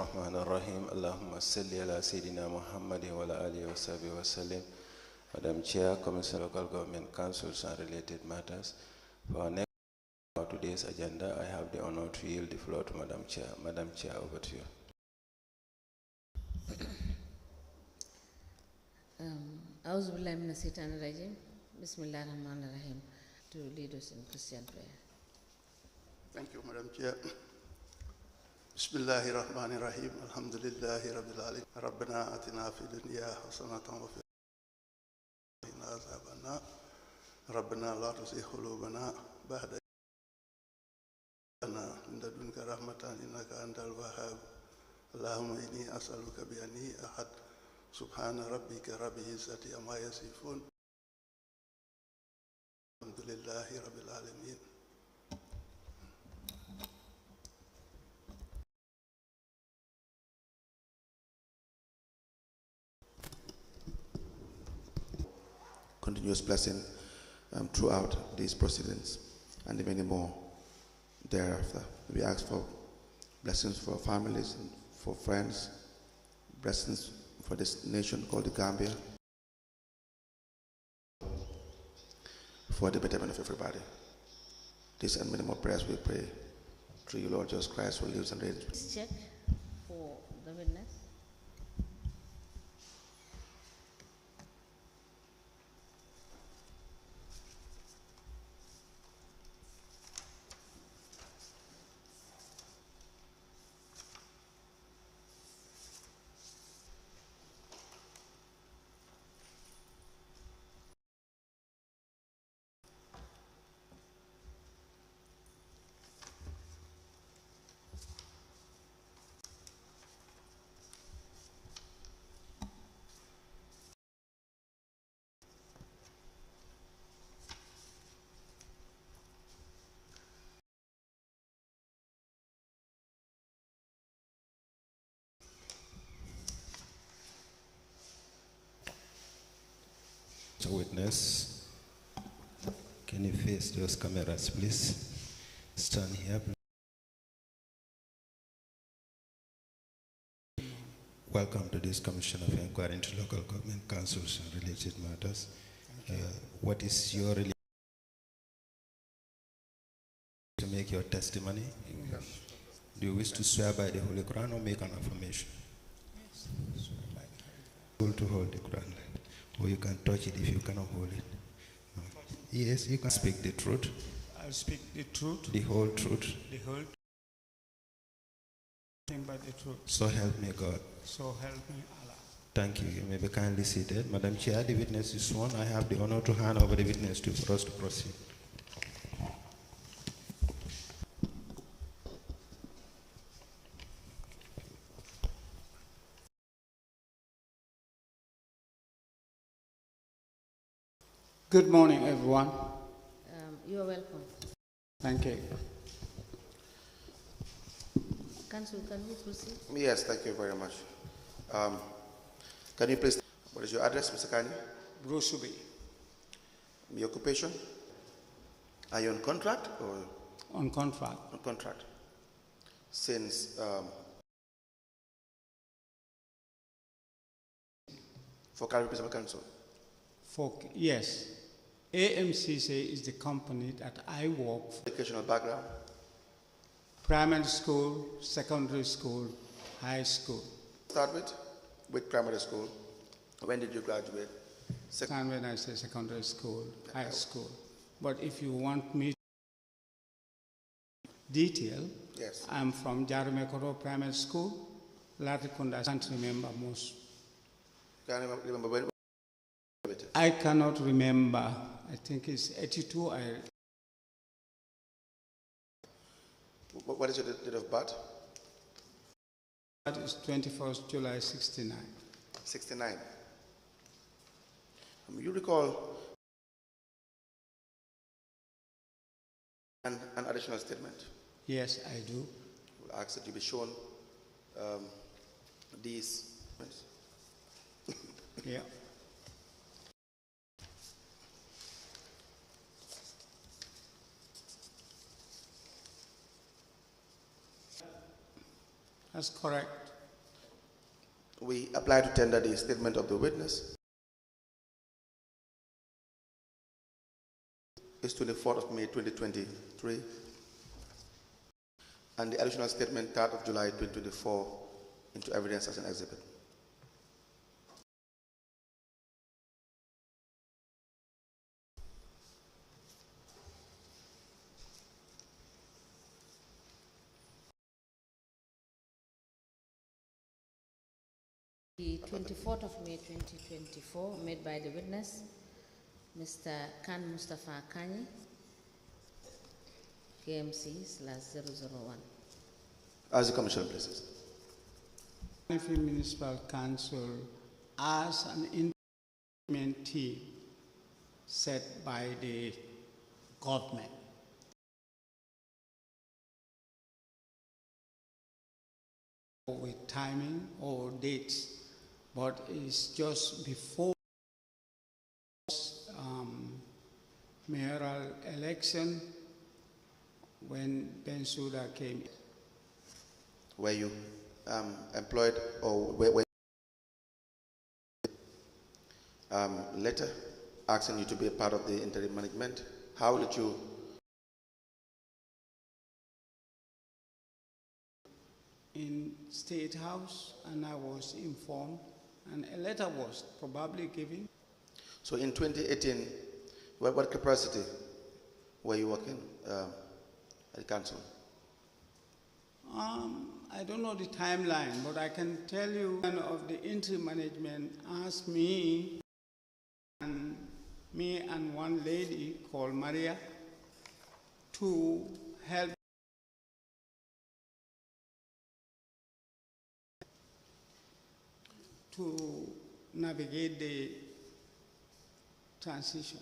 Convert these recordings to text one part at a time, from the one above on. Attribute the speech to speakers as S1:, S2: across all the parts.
S1: الرحمن الرحيم اللهم صل على سيدنا محمد وعلى آله وصحبه وسلم. Madam Chair, Commission Local Government Councils and related matters. For our next today's agenda, I have the honor to yield the floor to Madam Chair. Madam Chair, over to you.
S2: أعوذ بالله من الشيطان الرجيم بسم الله الرحمن الرحيم. To lead us in Christian prayer.
S3: Thank you, Madam Chair. Bismillahir Rahmanir Rahim. Alhamdulillahi Rabbil Alamin. Rabbana atina fid dunya hasanatan wa fil akhirati hasanatan wa qina Rabbana la tuzigh qulubana ba'da idh hadaytana min ladunka rahmatan innaka antal wahhab. Allahumma inni as'aluka bi anni ahad. Subhana rabbika rabbil izzati amma yasifun. Alhamdulillahi Rabbil Alamin.
S4: Continuous blessing throughout these proceedings and many more thereafter. We ask for blessings for families and for friends, blessings for this nation called the Gambia, for the betterment of everybody. This and many more prayers we pray through you, Lord Jesus Christ, who lives and reigns.
S2: Let's check for the witness.
S1: Witness, can you face those cameras, please? Stand here. Welcome to this Commission of Inquiry into Local Government Councils and related matters. What is your relation to make your testimony? Yes. Do you wish to swear by the Holy Quran or make an affirmation? Yes. To hold the Quran. Or you can touch it if you cannot hold it. No. Yes, you can speak the truth.
S5: I'll speak the truth.
S1: The whole truth.
S5: The whole truth. Nothing but the truth.
S1: So help me God.
S5: So help me Allah.
S1: Thank you. You may be kindly seated. Madam Chair, the witness is sworn. I have the honor to hand over the witness to for us to proceed.
S5: Good morning, everyone.
S2: You are welcome.
S5: Thank you.
S2: Council, can we proceed?
S4: Yes, thank you very much. Can you please, what is your address, Mr. Kani?
S5: Bruce Ubi.
S4: Your occupation? Are you on contract or?
S5: On contract.
S4: On contract. Since for Caribbean Pacific Council?
S5: Yes. AMCC is the company that I work for.
S4: Educational background?
S5: Primary school, secondary school, high school.
S4: Start with primary school. When did you graduate?
S5: And when I say secondary school, high school. But if you want me to detail,
S4: yes.
S5: I'm from Jarumekoro Primary School, Latrikunda. I can't remember most.
S4: Can you remember when?
S5: I cannot remember. I think it's 82.
S4: What is your date of birth?
S5: That is 21st July 69.
S4: 69. You recall an additional statement?
S5: Yes, I do.
S4: We'll ask that you be shown these.
S5: Yeah. That's correct.
S4: We apply to tender the statement of the witness. It's 24th of May 2023. And the additional statement 3rd of July 2024 into evidence as an exhibit.
S2: The 24th of May 2024, made by the witness, Mr. Khan Mustafa Kanyi, KMC/001.
S4: As the Commissioner places.
S5: Tannefield Municipal Council as an implement team set by the government. With timing or dates, but it's just before mayoral election when Bensouda came.
S4: Were you employed or were letter asking you to be a part of the interim management? How did you?
S5: In State House, and I was informed, and a letter was probably given.
S4: So in 2018, what capacity were you working at the council?
S5: I don't know the timeline, but I can tell you one of the interim management asked me and one lady called Maria to help to navigate the transition.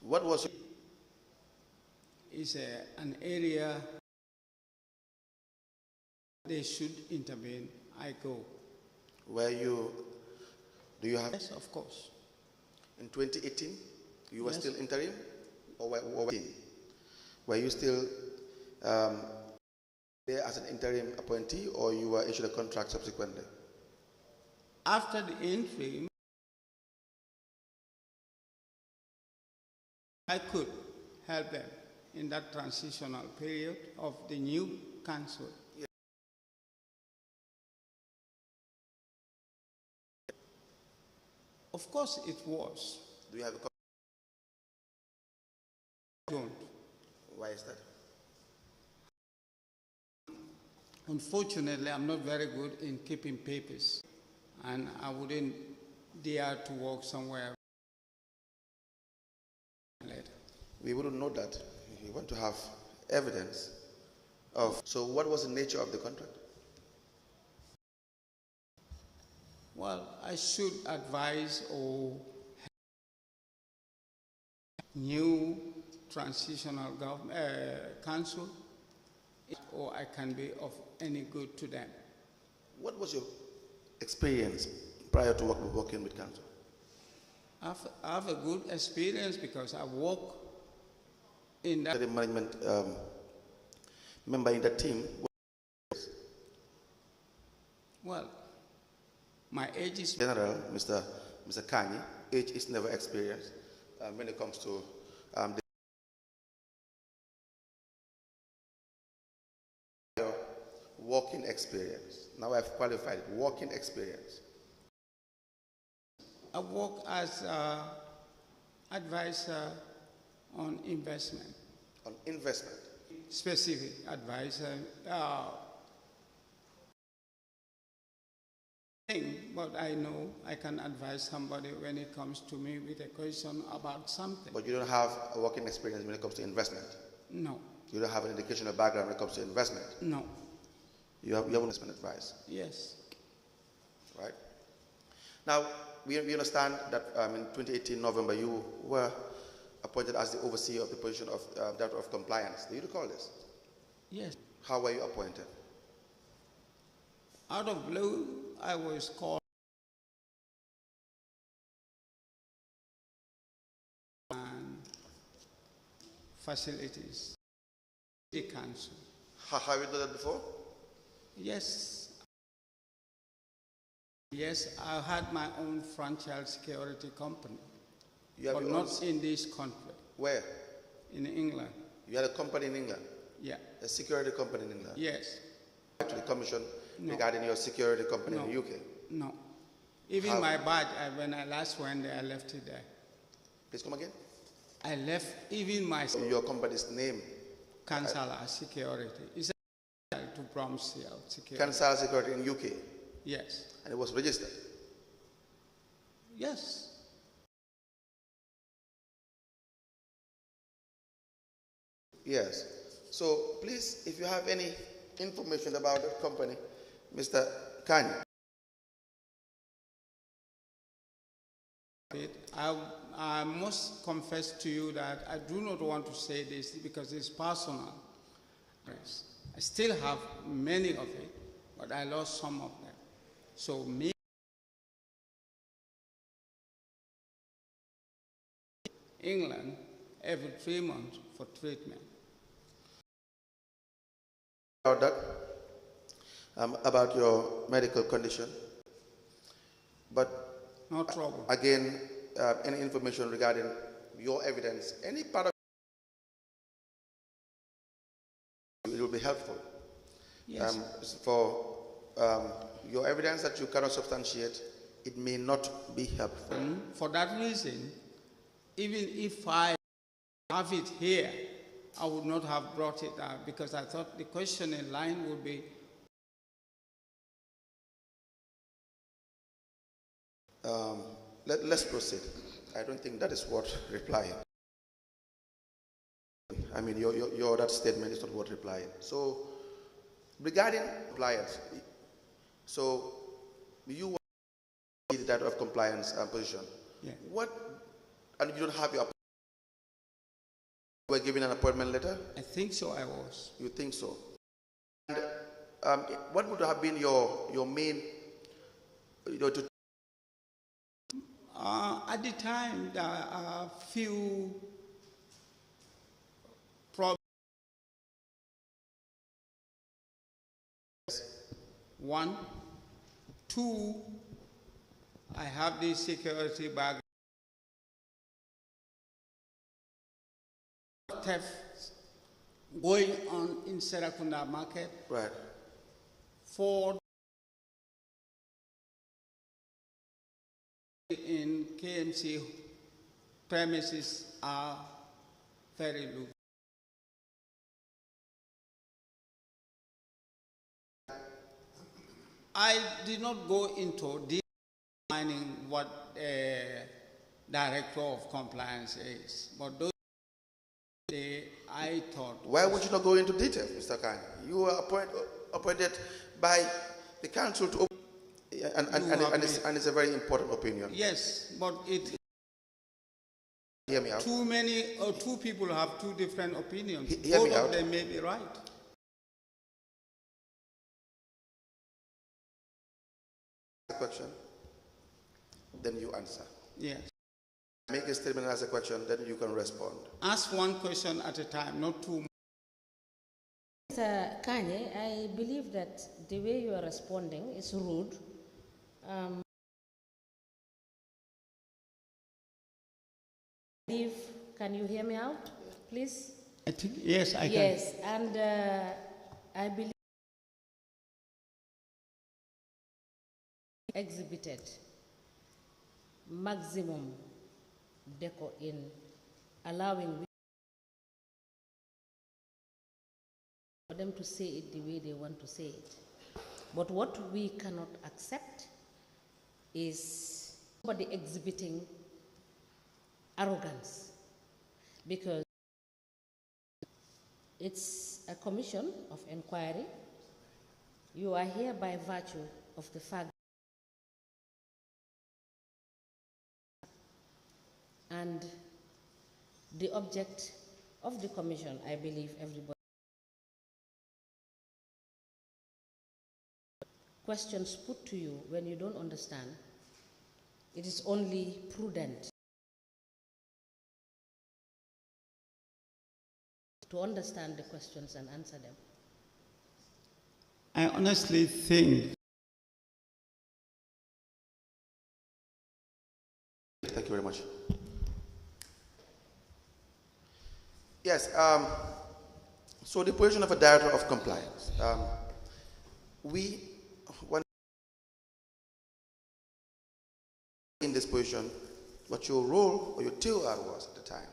S4: What was
S5: It's an area they should intervene. I go.
S4: where you? Do you have?
S5: Yes, of course.
S4: In 2018, you were
S5: Yes.
S4: still interim, or were you still there as an interim appointee, or you were issued a contract subsequently?
S5: After the interim, I could help them in that transitional period of the new council. Of course it was.
S4: Do you have a copy?
S5: Don't.
S4: Why is that?
S5: Unfortunately, I'm not very good in keeping papers, and I wouldn't dare to work somewhere later.
S4: We wouldn't know that. We want to have evidence of. So what was the nature of the contract?
S5: Well, I should advise or new transitional council, or I can be of any good to them.
S4: What was your experience prior to working with council?
S5: I have a good experience because I work in that.
S4: The management member in the team.
S5: Well, my age is
S4: General, Mr. Kanyi, age is never experience when it comes to the working experience. Now I've qualified it, working experience.
S5: I work as advisor on investment.
S4: On investment.
S5: Specific advisor. But I know I can advise somebody when it comes to me with a question about something.
S4: But you don't have a working experience when it comes to investment.
S5: No.
S4: You don't have an educational background when it comes to investment.
S5: No.
S4: You have investment advice.
S5: Yes.
S4: Right? Now, we understand that in 2018 November you were appointed as the overseer of the position of Director of Compliance. Do you recall this?
S5: Yes.
S4: How were you appointed?
S5: Out of blue, I was called and facilities, the council.
S4: Have you done that before?
S5: Yes, Yes, I had my own franchise security company,
S4: You have
S5: but
S4: your
S5: not
S4: own,
S5: in this country,
S4: where?
S5: in England.
S4: You had a company in England,
S5: Yeah.
S4: a security company in England.
S5: Yes.
S4: To the commission
S5: No.
S4: regarding your security company
S5: No.
S4: in the UK.
S5: No. Even
S4: How?
S5: my badge, when I last went there, I left it there.
S4: Please come again.
S5: I left even my
S4: Your company's name,
S5: Kansala security. It's to Bromshield security.
S4: Kansal Security in UK,
S5: Yes.
S4: and it was registered.
S5: Yes.
S4: Yes. So please, if you have any information about the company, Mr. Kanye.
S5: I must confess to you that I do not want to say this because it's personal. Yes. I still have many of it, but I lost some of them. So me, England, every 3 months for treatment.
S4: About that, about your medical condition, but
S5: No trouble.
S4: again, any information regarding your evidence, any part of it will be helpful.
S5: Yes.
S4: For your evidence that you cannot substantiate, it may not be helpful.
S5: For that reason, even if I have it here, I would not have brought it out because I thought the question in line would be,
S4: Let's proceed. I don't think that is worth replying. I mean, your that statement is not worth replying. So, regarding compliance, so you want the type of compliance position.
S5: yeah.
S4: What, and you don't have your, you were given an appointment letter?
S5: I think so I was.
S4: You think so? And what would have been your main, to
S5: At the time, there are few problems. One, two, I have this security bag. Theft going on in Serakunda market.
S4: right?
S5: Four, in KMC premises are very low. I did not go into defining what a director of compliance is, but those I thought.
S4: Why would you not go into detail, Mr. Khan? You were appointed by the council to, and it's a very important opinion.
S5: Yes, but it.
S4: Hear me out.
S5: Too many or two people have two different opinions.
S4: Hear me
S5: Both
S4: out.
S5: of them may be right.
S4: Question, then you answer.
S5: Yes.
S4: Make a statement as a question, then you can respond.
S5: Ask one question at a time, not two.
S2: Mr. Kanye, I believe that the way you are responding is rude. Can you hear me out, please?
S5: I think, yes, I can.
S2: Yes, and I believe exhibited maximum deco in allowing for them to say it the way they want to say it. But what we cannot accept is somebody exhibiting arrogance, because it's a commission of inquiry. You are here by virtue of the fact, and the object of the commission, I believe everybody. Questions put to you when you don't understand, it is only prudent to understand the questions and answer them.
S5: I honestly think
S4: Thank you very much. Yes, so the position of a director of compliance. We want in this position what your role or your TOR was at the time.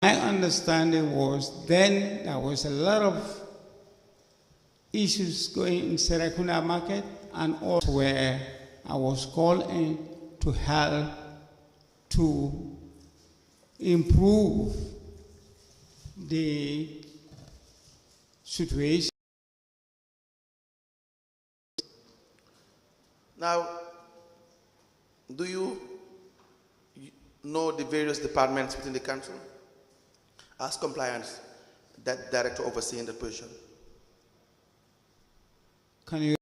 S5: My understanding was then there was a lot of issues going in Serekunda market and also where I was called in to help to improve the situation.
S4: Now, do you know the various departments within the council? As compliance, that director overseeing the position.
S5: Can you?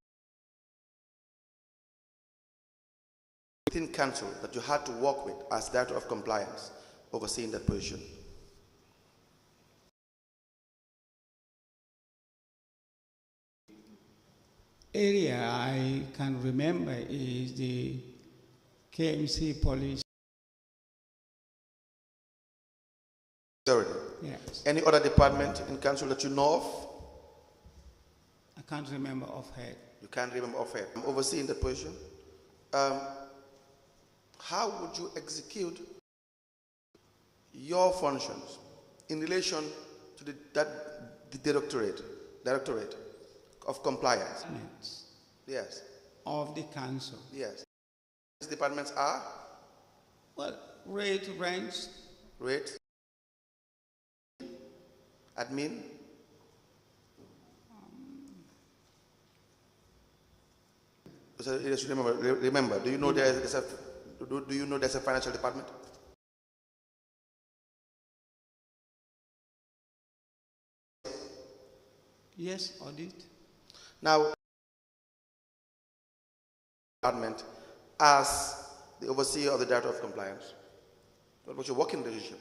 S4: Within council that you had to work with as director of compliance overseeing that position.
S5: Area I can remember is the KMC police.
S4: Security.
S5: Yes.
S4: Any other department in council that you know of?
S5: I can't remember offhand.
S4: You can't remember offhand. I'm overseeing that position. How would you execute your functions in relation to the directorate of compliance? Yes.
S5: Of the council.
S4: Yes. These departments are?
S5: Well, rate, rents.
S4: Rate. Admin. So just remember. Do you know there's a financial department?
S5: Yes, audit.
S4: Now, department as the overseer of the director of compliance. What was your working relationship?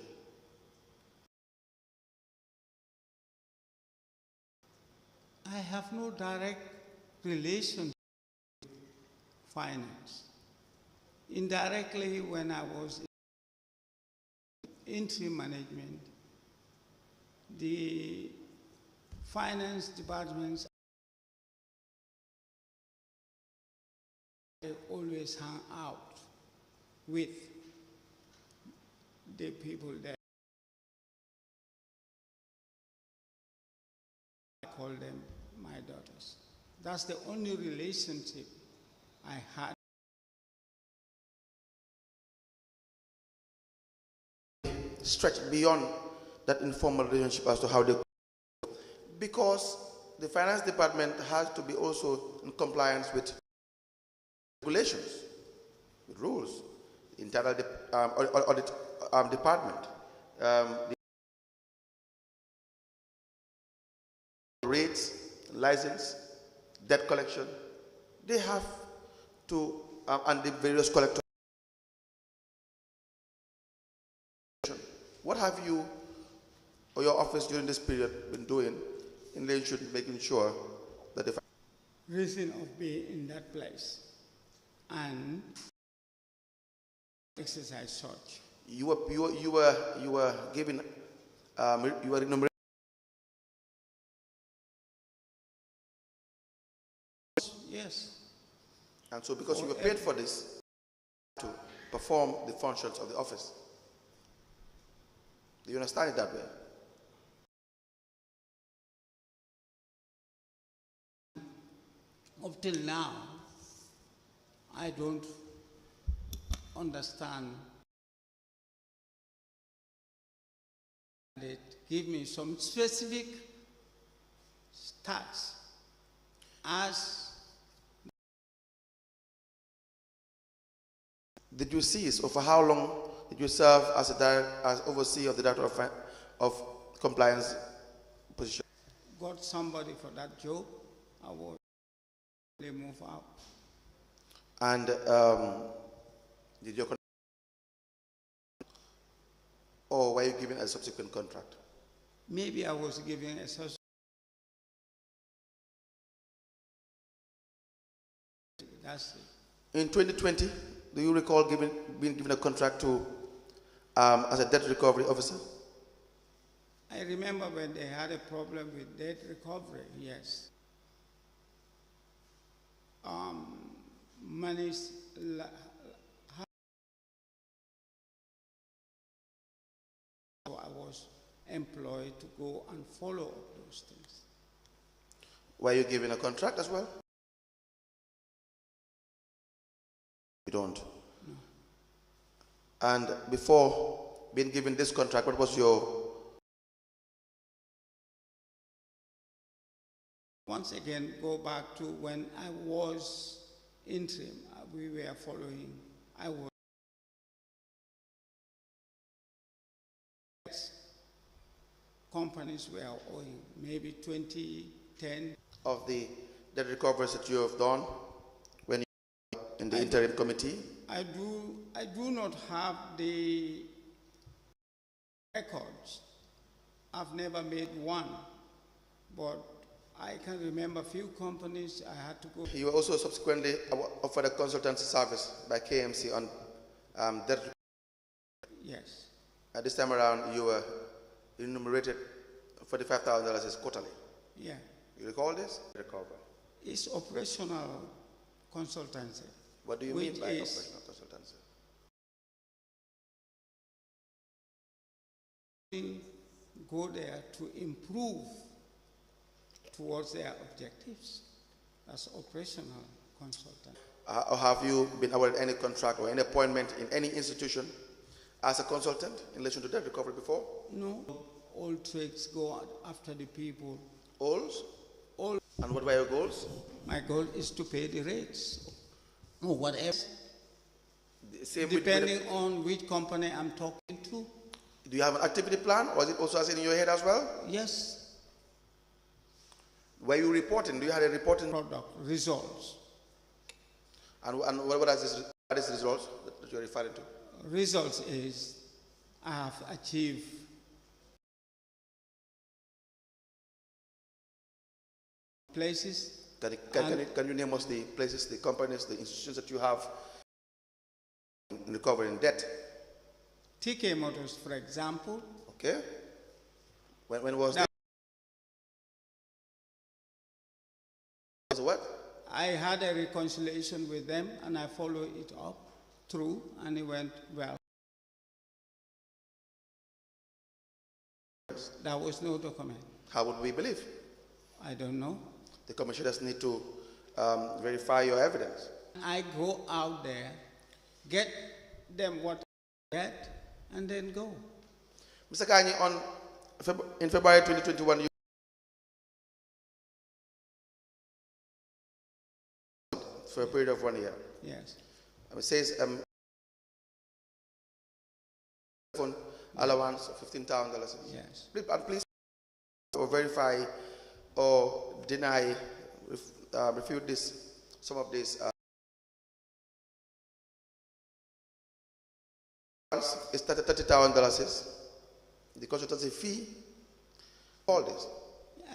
S5: I have no direct relation with finance. Indirectly, when I was in interim management, the finance departments always hang out with the people there. I call them my daughters. That's the only relationship I had.
S4: Stretch beyond that informal relationship as to how they, because the finance department has to be also in compliance with regulations, with rules, internal audit department, the rates, license, debt collection, they have to, and the various collectors. What have you or your office during this period been doing in relation to making sure that the
S5: Reason of being in that place and exercise such.
S4: you were given you were remunerated?
S5: Yes.
S4: And so because you were paid for this to perform the functions of the office. Do you understand it that way?
S5: Up till now, I don't understand. They give me some specific stats as.
S4: Did you cease, or for how long did you serve as overseer of the director of compliance position?
S5: Got somebody for that job, I would move out.
S4: And did your or were you given a subsequent contract?
S5: Maybe I was given a fantastic.
S4: In 2020, do you recall being given a contract to as a debt recovery officer?
S5: I remember when they had a problem with debt recovery, yes. Money's so I was employed to go and follow up those things.
S4: Were you given a contract as well? You don't.
S5: No.
S4: And before being given this contract, what was your...
S5: Once again, go back to when I was interim, we were following, I was companies were owing, maybe 2010.
S4: of the debt recoveries that you have done when you were in the interim committee?
S5: I do not have the records. I've never made one, but I can remember a few companies I had to go.
S4: You were also subsequently offered a consultancy service by KMC on debt.
S5: Yes.
S4: At this time around, you were remunerated $45,000 quarterly.
S5: Yeah.
S4: You recall this? Recover.
S5: It's operational consultancy.
S4: What do you
S5: Which
S4: mean by
S5: is-
S4: operational consultancy?
S5: We go there to improve towards their objectives. That's operational consultant.
S4: Or have you been awarded any contract or any appointment in any institution as a consultant in relation to debt recovery before?
S5: No, all trades go out after the people.
S4: Goals?
S5: All
S4: And what were your goals?
S5: my goal is to pay the rates or whatever,
S4: Same
S5: depending on which company I'm talking to.
S4: do you have an activity plan, or is it also as in your head as well?
S5: Yes,
S4: Were you reporting? Do you have a reporting?
S5: product results.
S4: And what are these results that you're referring to?
S5: Results is I have achieved places.
S4: Can you name us the places, the companies, the institutions that you have in recovering debt?
S5: TK Motors, for example.
S4: Okay. When was that? Was what?
S5: I had a reconciliation with them and I followed it up through and it went well. There was no document.
S4: How would we believe?
S5: I don't know.
S4: The commissioners need to verify your evidence.
S5: I go out there, get them what I get, and then go.
S4: Mr. Kanye, in February 2021, you for a period of 1 year.
S5: Yes.
S4: It says phone allowance of $15,000.
S5: Yes.
S4: Please or verify or deny, refute this, some of these. It's $30,000. The consultancy fee, all this.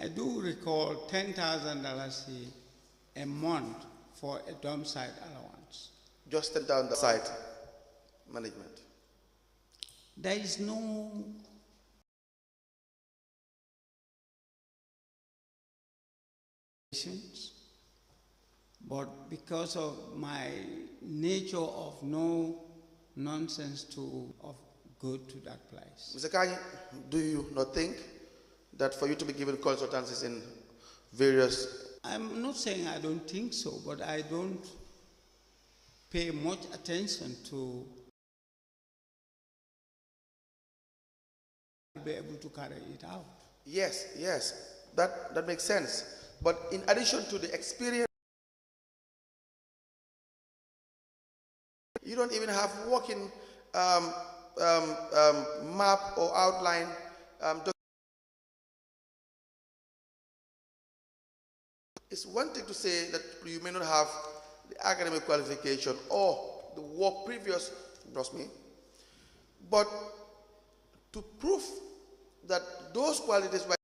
S5: I do recall $10,000 a month for a dump site allowance.
S4: Just $10,000 site management.
S5: There is no but because of my nature of no nonsense of good to that place.
S4: Mr. Kanye, do you not think that for you to be given consultancies in various...
S5: I'm not saying I don't think so, but I don't pay much attention to be able to carry it out.
S4: Yes, that makes sense. But in addition to the experience, you don't even have working map or outline. It's one thing to say that you may not have the academic qualification or the work previous, trust me, but to prove that those qualities were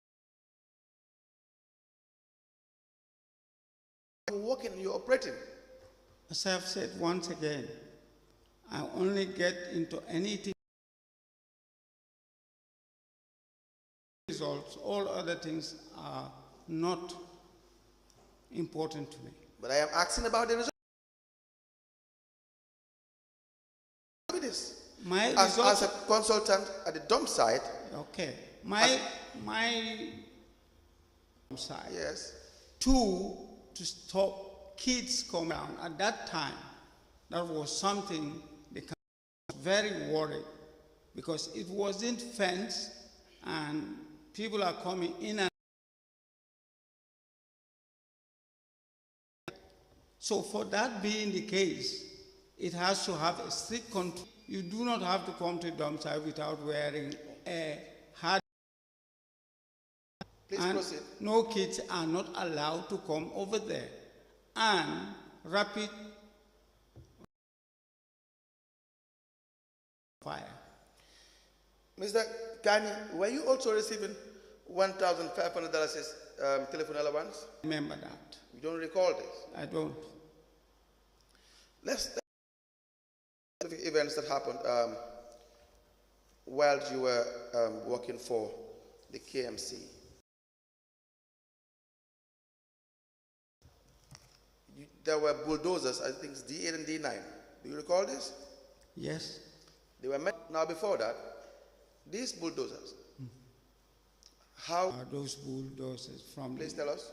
S4: working, you're operating.
S5: as I've said once again, I only get into anything results. All other things are not important to me.
S4: But I am asking about the result. As a consultant at the dump site.
S5: Okay. My side.
S4: Yes.
S5: Two, to stop kids coming down. At that time, that was something the council was very worried because it wasn't fenced and people are coming in and so for that being the case, it has to have a strict control. You do not have to come to dump site without wearing a hard.
S4: Please
S5: and
S4: proceed.
S5: no kids are not allowed to come over there. And rapid fire.
S4: Mr. Kani, were you also receiving $1,500 telephone allowance?
S5: Remember that.
S4: You don't recall this?
S5: I don't.
S4: Let's events that happened while you were working for the KMC. There were bulldozers, I think it's D8 and D9. Do you recall this?
S5: Yes.
S4: They were met. Now before that, these bulldozers, how?
S5: Are those bulldozers from?
S4: Please tell us.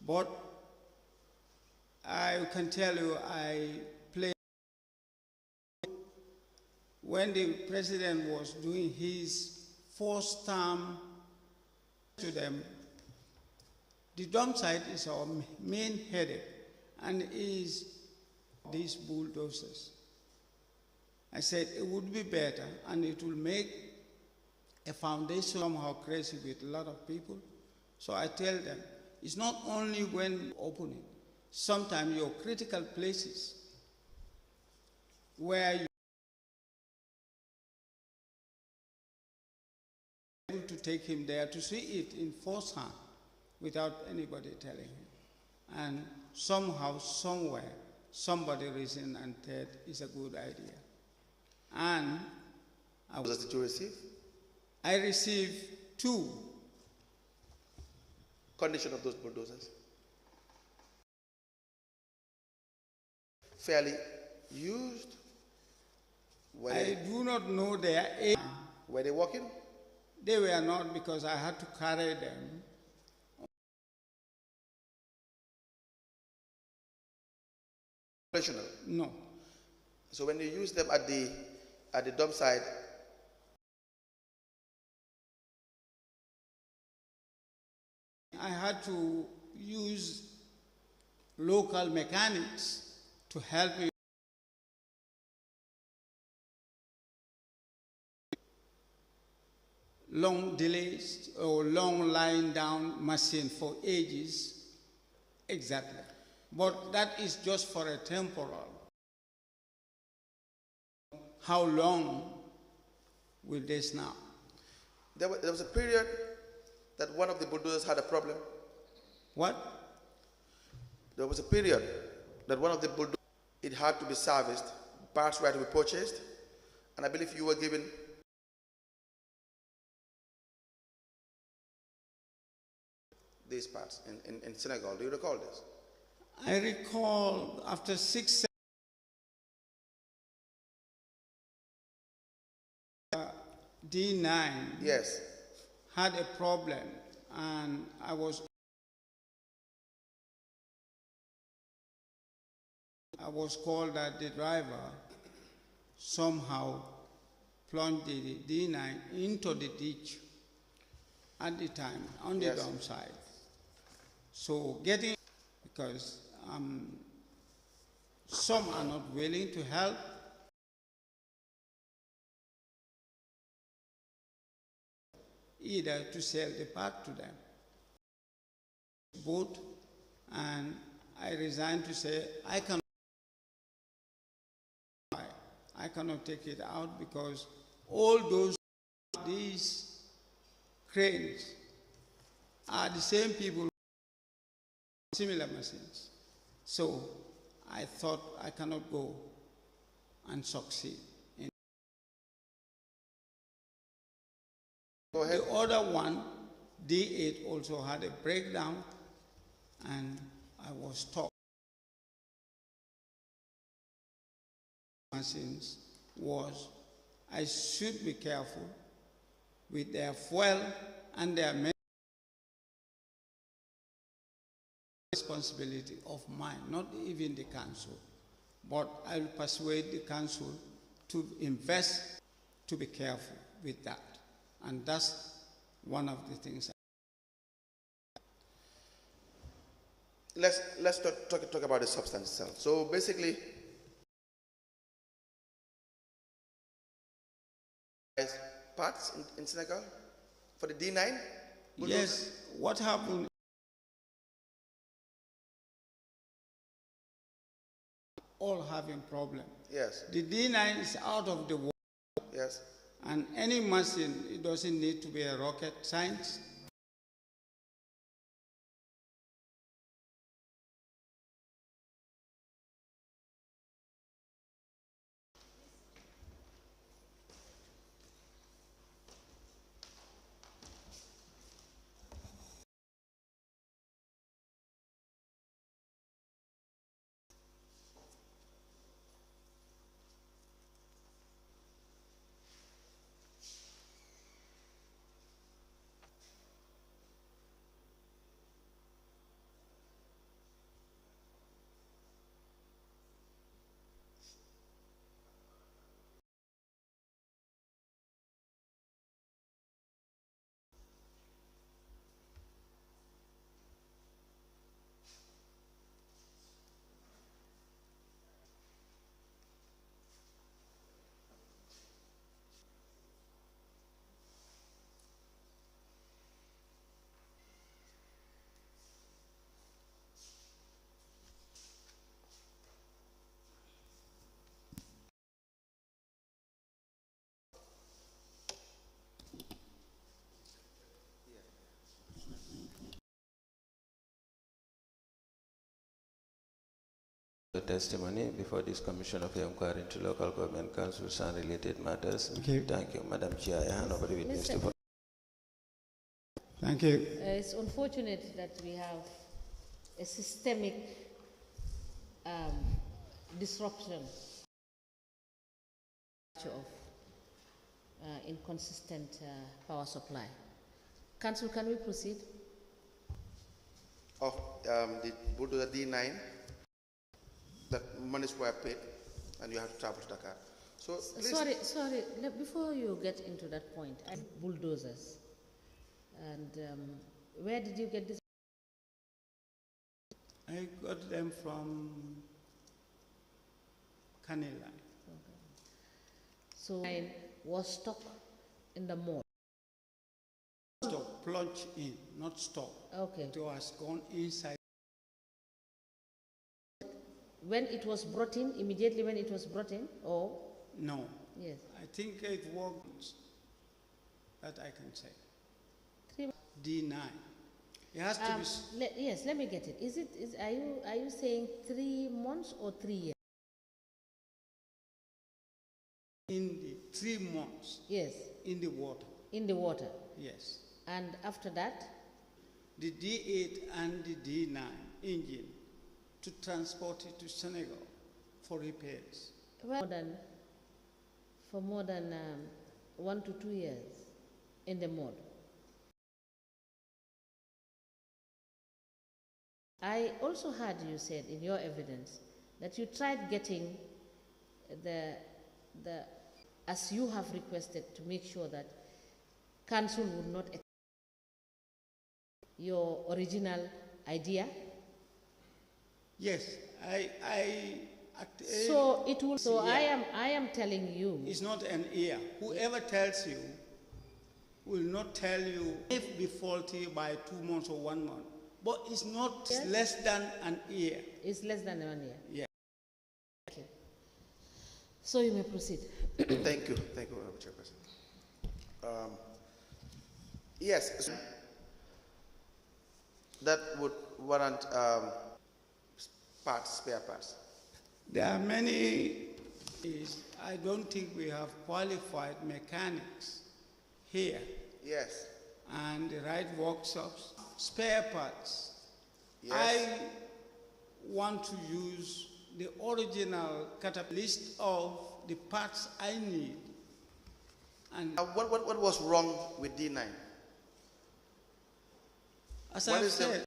S5: But I can tell you, I played when the president was doing his first term to them. The dump site is our main headache and is these bulldozers. I said it would be better and it will make a foundation somehow crazy with a lot of people. So I tell them, it's not only when you open it, sometimes your critical places where you are able to take him there to see it in firsthand without anybody telling him. And somehow, somewhere, somebody reasoned and said it's a good idea. And
S4: What did you receive?
S5: I received 2.
S4: Condition of those bulldozers? Fairly used?
S5: I do not know their age.
S4: Were they working?
S5: They were not because I had to carry them.
S4: Operational?
S5: No.
S4: So when you use them at the dump site,
S5: I had to use local mechanics to help me. Long delays or long lying down machine for ages, exactly. But that is just for a temporal. How long will this now?
S4: there was a period that one of the bulldozers had a problem.
S5: What?
S4: There was a period that one of the bulldozers, it had to be serviced, parts were to be purchased, and I believe you were given these parts in Senegal. Do you recall this?
S5: I recall after 6 D9
S4: Yes.
S5: had a problem and I was called that the driver somehow plunged the D9 into the ditch at the time on the
S4: Yes.
S5: dump site. So getting, because some are not willing to help. Either to sell the part to them. Both, and I resigned to say I cannot take it out because all these cranes are the same people, similar machines. So I thought I cannot go and succeed.
S4: Go ahead.
S5: The other one, D8, also had a breakdown, and I was stopped. Machines was I should be careful with their fuel and their responsibility of mine, not even the council. But I will persuade the council to invest, to be careful with that. And that's one of the things.
S4: Let's talk about the substance itself. So basically, parts in Senegal for the D9?
S5: Yes, what happened? All having problem.
S4: Yes.
S5: The D9 is out of the world.
S4: Yes.
S5: And any machine, it doesn't need to be a rocket science.
S1: The testimony before this Commission of Inquiry into Local Government Councils and related matters.
S5: Okay.
S1: Thank you, Madam Chair. I hand over the witness to.
S5: Thank you.
S2: It's unfortunate that we have a systemic disruption of inconsistent power supply. Council, can we proceed?
S4: Of the bulldozer D9, that monies were paid, and you have to travel to Dakar. So please.
S2: Sorry. Before you get into that point, bulldozers. And where did you get this?
S5: I got them from Canela.
S2: Okay. So mine was stuck in the mall.
S5: Stop, plunge in, not stop.
S2: Okay.
S5: It was gone inside.
S2: When it was brought in, immediately when it was brought in, or?
S5: No.
S2: Yes.
S5: I think it worked, that I can say.
S2: 3
S5: D9. It has to be.
S2: Yes, let me get it. Are you saying 3 months or 3 years?
S5: In the 3 months.
S2: Yes.
S5: In the water.
S2: In the water.
S5: Yes.
S2: And after that?
S5: The D8 and the D9 engine to transport it to Senegal for repairs.
S2: Well, for more than 1 to 2 years in the mud. I also heard you said in your evidence that you tried getting as you have requested, to make sure that council would not accept your original idea.
S5: Yes,
S2: so it will. So
S5: yeah.
S2: I am telling you.
S5: It's not an ear. Whoever tells you will not tell you if be faulty by 2 months or 1 month. But it's not less than an year.
S2: It's less than 1 year.
S5: Yeah.
S2: Okay. So you may proceed.
S4: Thank you, Madam Chairperson. Yes, that would warrant parts, spare parts?
S5: There are many. I don't think we have qualified mechanics here
S4: Yes.
S5: and the right workshops. Spare parts.
S4: Yes.
S5: I want to use the original list of the parts I need. And
S4: What was wrong with D9?
S5: as
S4: what
S5: I
S4: is the-
S5: said,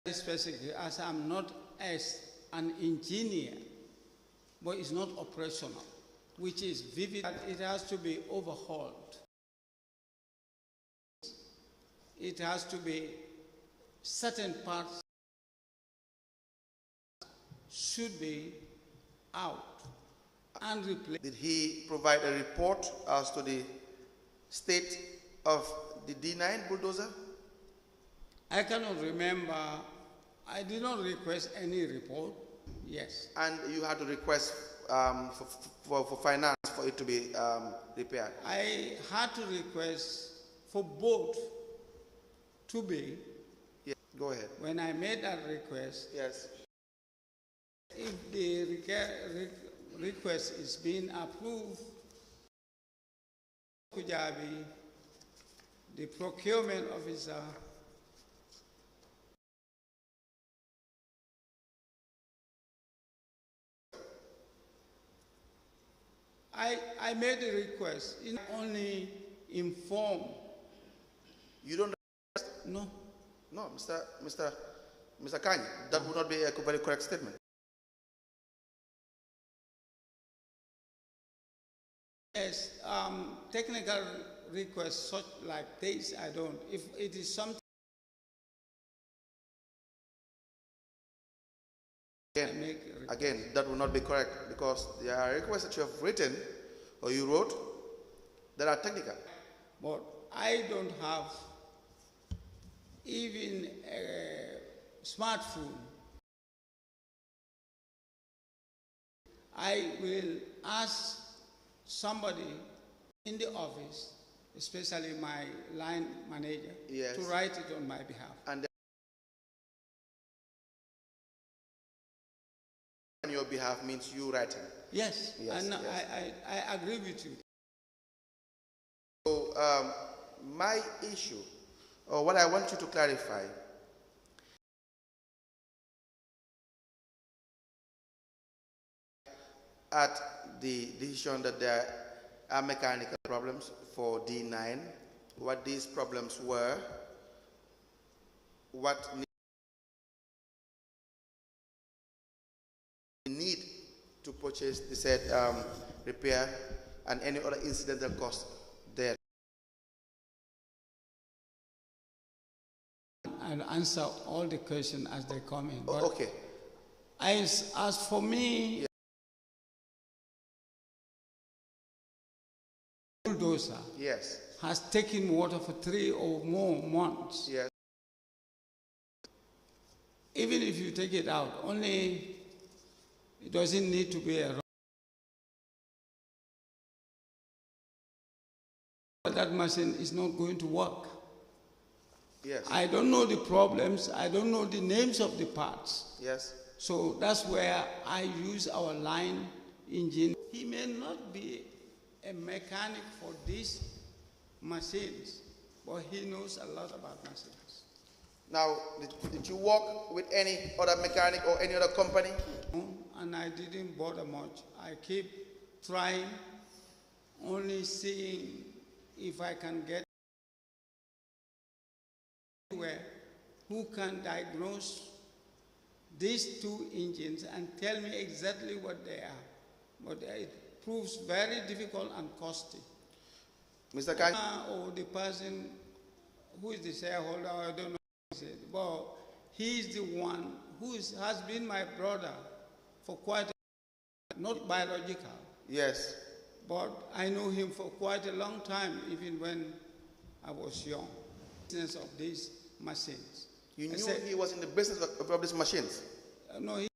S5: specifically, as I'm not as an engineer, but it's not operational, which is vivid. It has to be overhauled. It has to be certain parts should be out and replaced.
S4: Did he provide a report as to the state of the D9 bulldozer?
S5: I cannot remember. I did not request any report. Yes.
S4: And you had to request for finance for it to be repaired?
S5: I had to request for both to be.
S4: Yeah, go ahead.
S5: When I made that request,
S4: Yes.
S5: if the request is being approved, Kujabi, the procurement officer, I made the request. In only inform.
S4: You don't?
S5: No.
S4: No, Mr. Kanye, that would not be a very correct statement.
S5: Yes, technical requests such like this, I don't. If it is something I make a request.
S4: Again, that would not be correct because there are requests that you have written or you wrote that are technical.
S5: But I don't have even a smartphone. I will ask somebody in the office, especially my line manager,
S4: Yes.
S5: to write it on my behalf.
S4: And on your behalf means you writing.
S5: Yes,
S4: Yes,
S5: and
S4: yes.
S5: I agree with you.
S4: So my issue, or what I want you to clarify, at the decision that there are mechanical problems for D9, what these problems were, what need to purchase the said repair, and any other incidental cost there.
S5: And answer all the questions as they come in. But
S4: Okay.
S5: as for me,
S4: Yeah.
S5: bulldozer
S4: Yes.
S5: has taken water for 3 or more months.
S4: Yes.
S5: Even if you take it out, only it doesn't need to be a that machine is not going to work.
S4: Yes.
S5: I don't know the problems. I don't know the names of the parts.
S4: Yes.
S5: So that's where I use our line engineer. He may not be a mechanic for these machines, but he knows a lot about machines.
S4: Now, did you work with any other mechanic or any other company?
S5: And I didn't bother much. I keep trying, only seeing if I can get anywhere who can diagnose these two engines and tell me exactly what they are. But it proves very difficult and costly.
S4: Mr. Kanye?
S5: Or the person who is the shareholder, I don't know. But he is the one who has been my brother for quite a not biological.
S4: Yes.
S5: But I know him for quite a long time, even when I was young. Business of these machines.
S4: You
S5: I
S4: knew
S5: said,
S4: he was in the business of these machines?
S5: no, he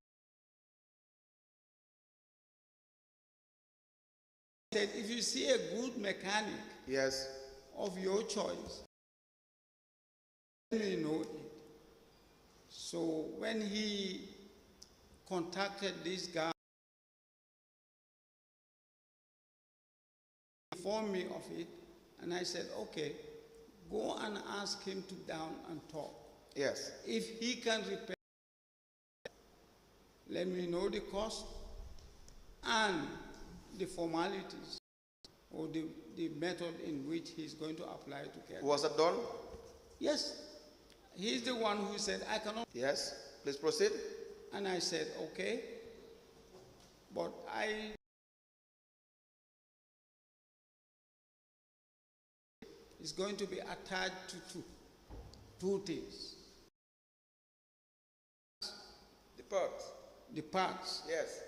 S5: said, if you see a good mechanic
S4: Yes.
S5: of your choice, me know it. So when he contacted this guy, he informed me of it, and I said, okay, go and ask him to down and talk.
S4: Yes.
S5: If he can repair, let me know the cost and the formalities or the method in which he's going to apply to get.
S4: Was that done?
S5: Yes. He's the one who said, I cannot.
S4: Yes. Please proceed.
S5: And I said, okay. But it's going to be attached to two things.
S4: The parts.
S5: The parts.
S4: Yes.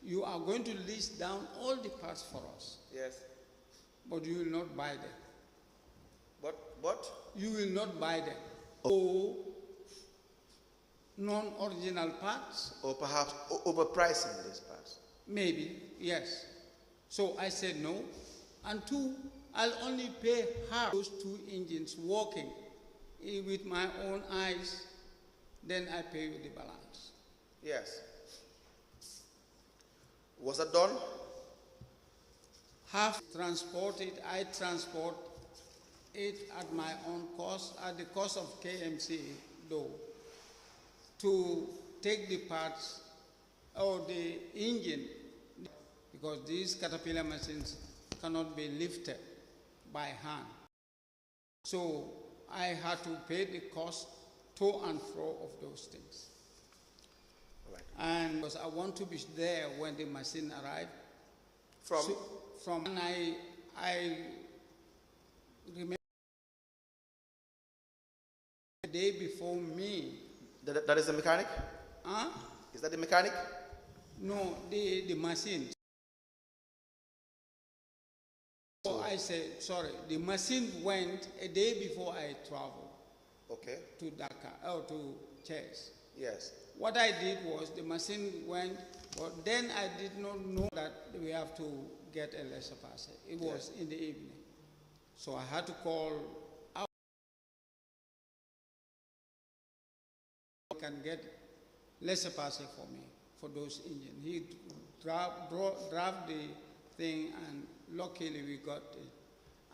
S5: You are going to list down all the parts for us,
S4: Yes.
S5: but you will not buy them.
S4: But?
S5: You will not buy them. Or non-original parts,
S4: Or perhaps overpricing these parts.
S5: maybe, yes. So I said no. And two, I'll only pay half those two engines working with my own eyes, then I pay you the balance.
S4: Yes. Was that done?
S5: Half transported, I transport it at my own cost, at the cost of KMC though, to take the parts or the engine, because these Caterpillar machines cannot be lifted by hand. So I had to pay the cost to and fro of those things.
S4: Right.
S5: And because I want to be there when the machine arrived. And I remember the day before me.
S4: That is the mechanic?
S5: Huh?
S4: Is that the mechanic?
S5: No, the machine. So I said, sorry, the machine went a day before I traveled.
S4: Okay.
S5: To Dakar, or to Chess.
S4: Yes.
S5: What I did was the machine went, but then I did not know that we have to get a laissez-passer. It was in the evening. So I had to call out. Can get laissez-passer for me, for those engines. He drove the thing, and luckily we got it.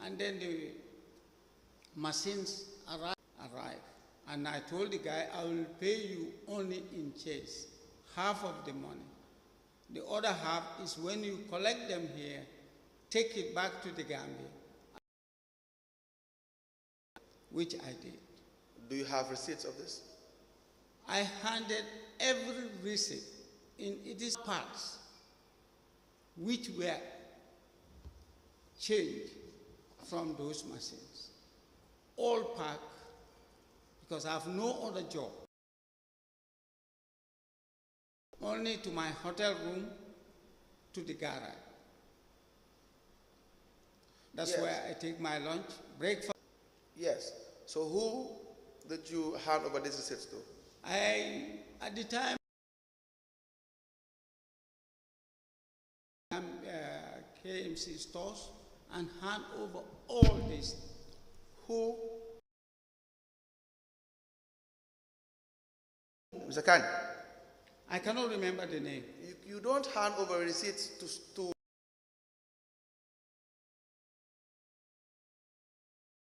S5: And then the machines arrived. And I told the guy, I will pay you only in Chase, half of the money. The other half is when you collect them here, take it back to the Gambia, which I did.
S4: Do you have receipts of this?
S5: I handed every receipt in its parts, which were changed from those machines, all packed, because I have no other job. Only to my hotel room, to the garage. That's where I take my lunch, breakfast.
S4: Yes. So who did you hand over these receipts to?
S5: At the time, KMC stores and hand over all this.
S4: Who? Mr. Khan,
S5: I cannot remember the name.
S4: you don't hand over receipts to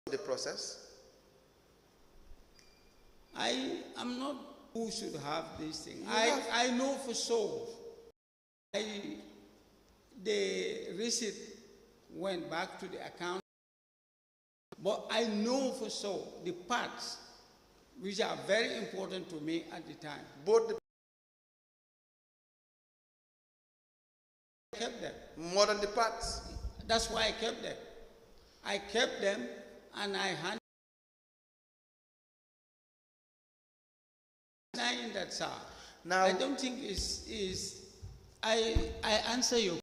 S4: the process.
S5: I am not who should have this thing. I know for sure. The receipt went back to the account, but I know for sure the parts which are very important to me at the time.
S4: Both the
S5: kept them.
S4: more than the parts.
S5: That's why I kept them. I kept them and I handed in that, sir.
S4: Now,
S5: I don't think I answer you.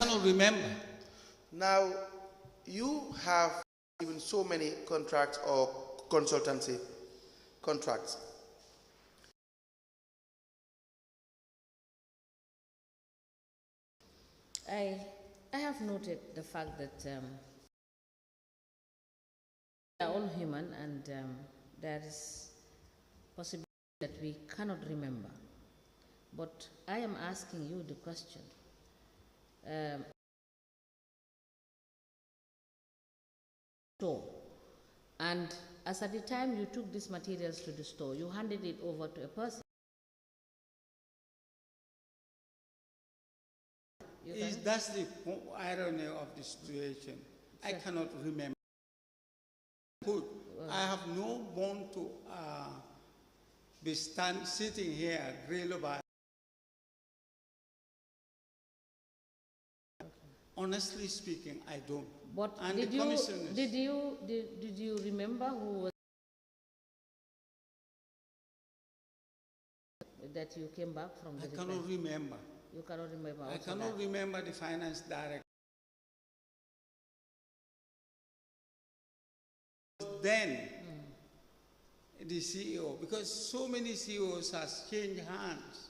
S5: I don't remember.
S4: Now, you have even so many contracts or consultancy contracts.
S2: I have noted the fact that We are all human, and there is possibility that we cannot remember. But I am asking you the question. And as at the time you took these materials to the store, you handed it over to a person.
S5: That's the irony of the situation. I cannot remember. I have no bone to be sitting here grill about. Honestly speaking, I don't.
S2: But
S5: and
S2: did you remember who was that you came back from?
S5: I cannot remember.
S2: You cannot remember.
S5: I cannot remember the finance director. Then the CEO, because so many CEOs has changed hands.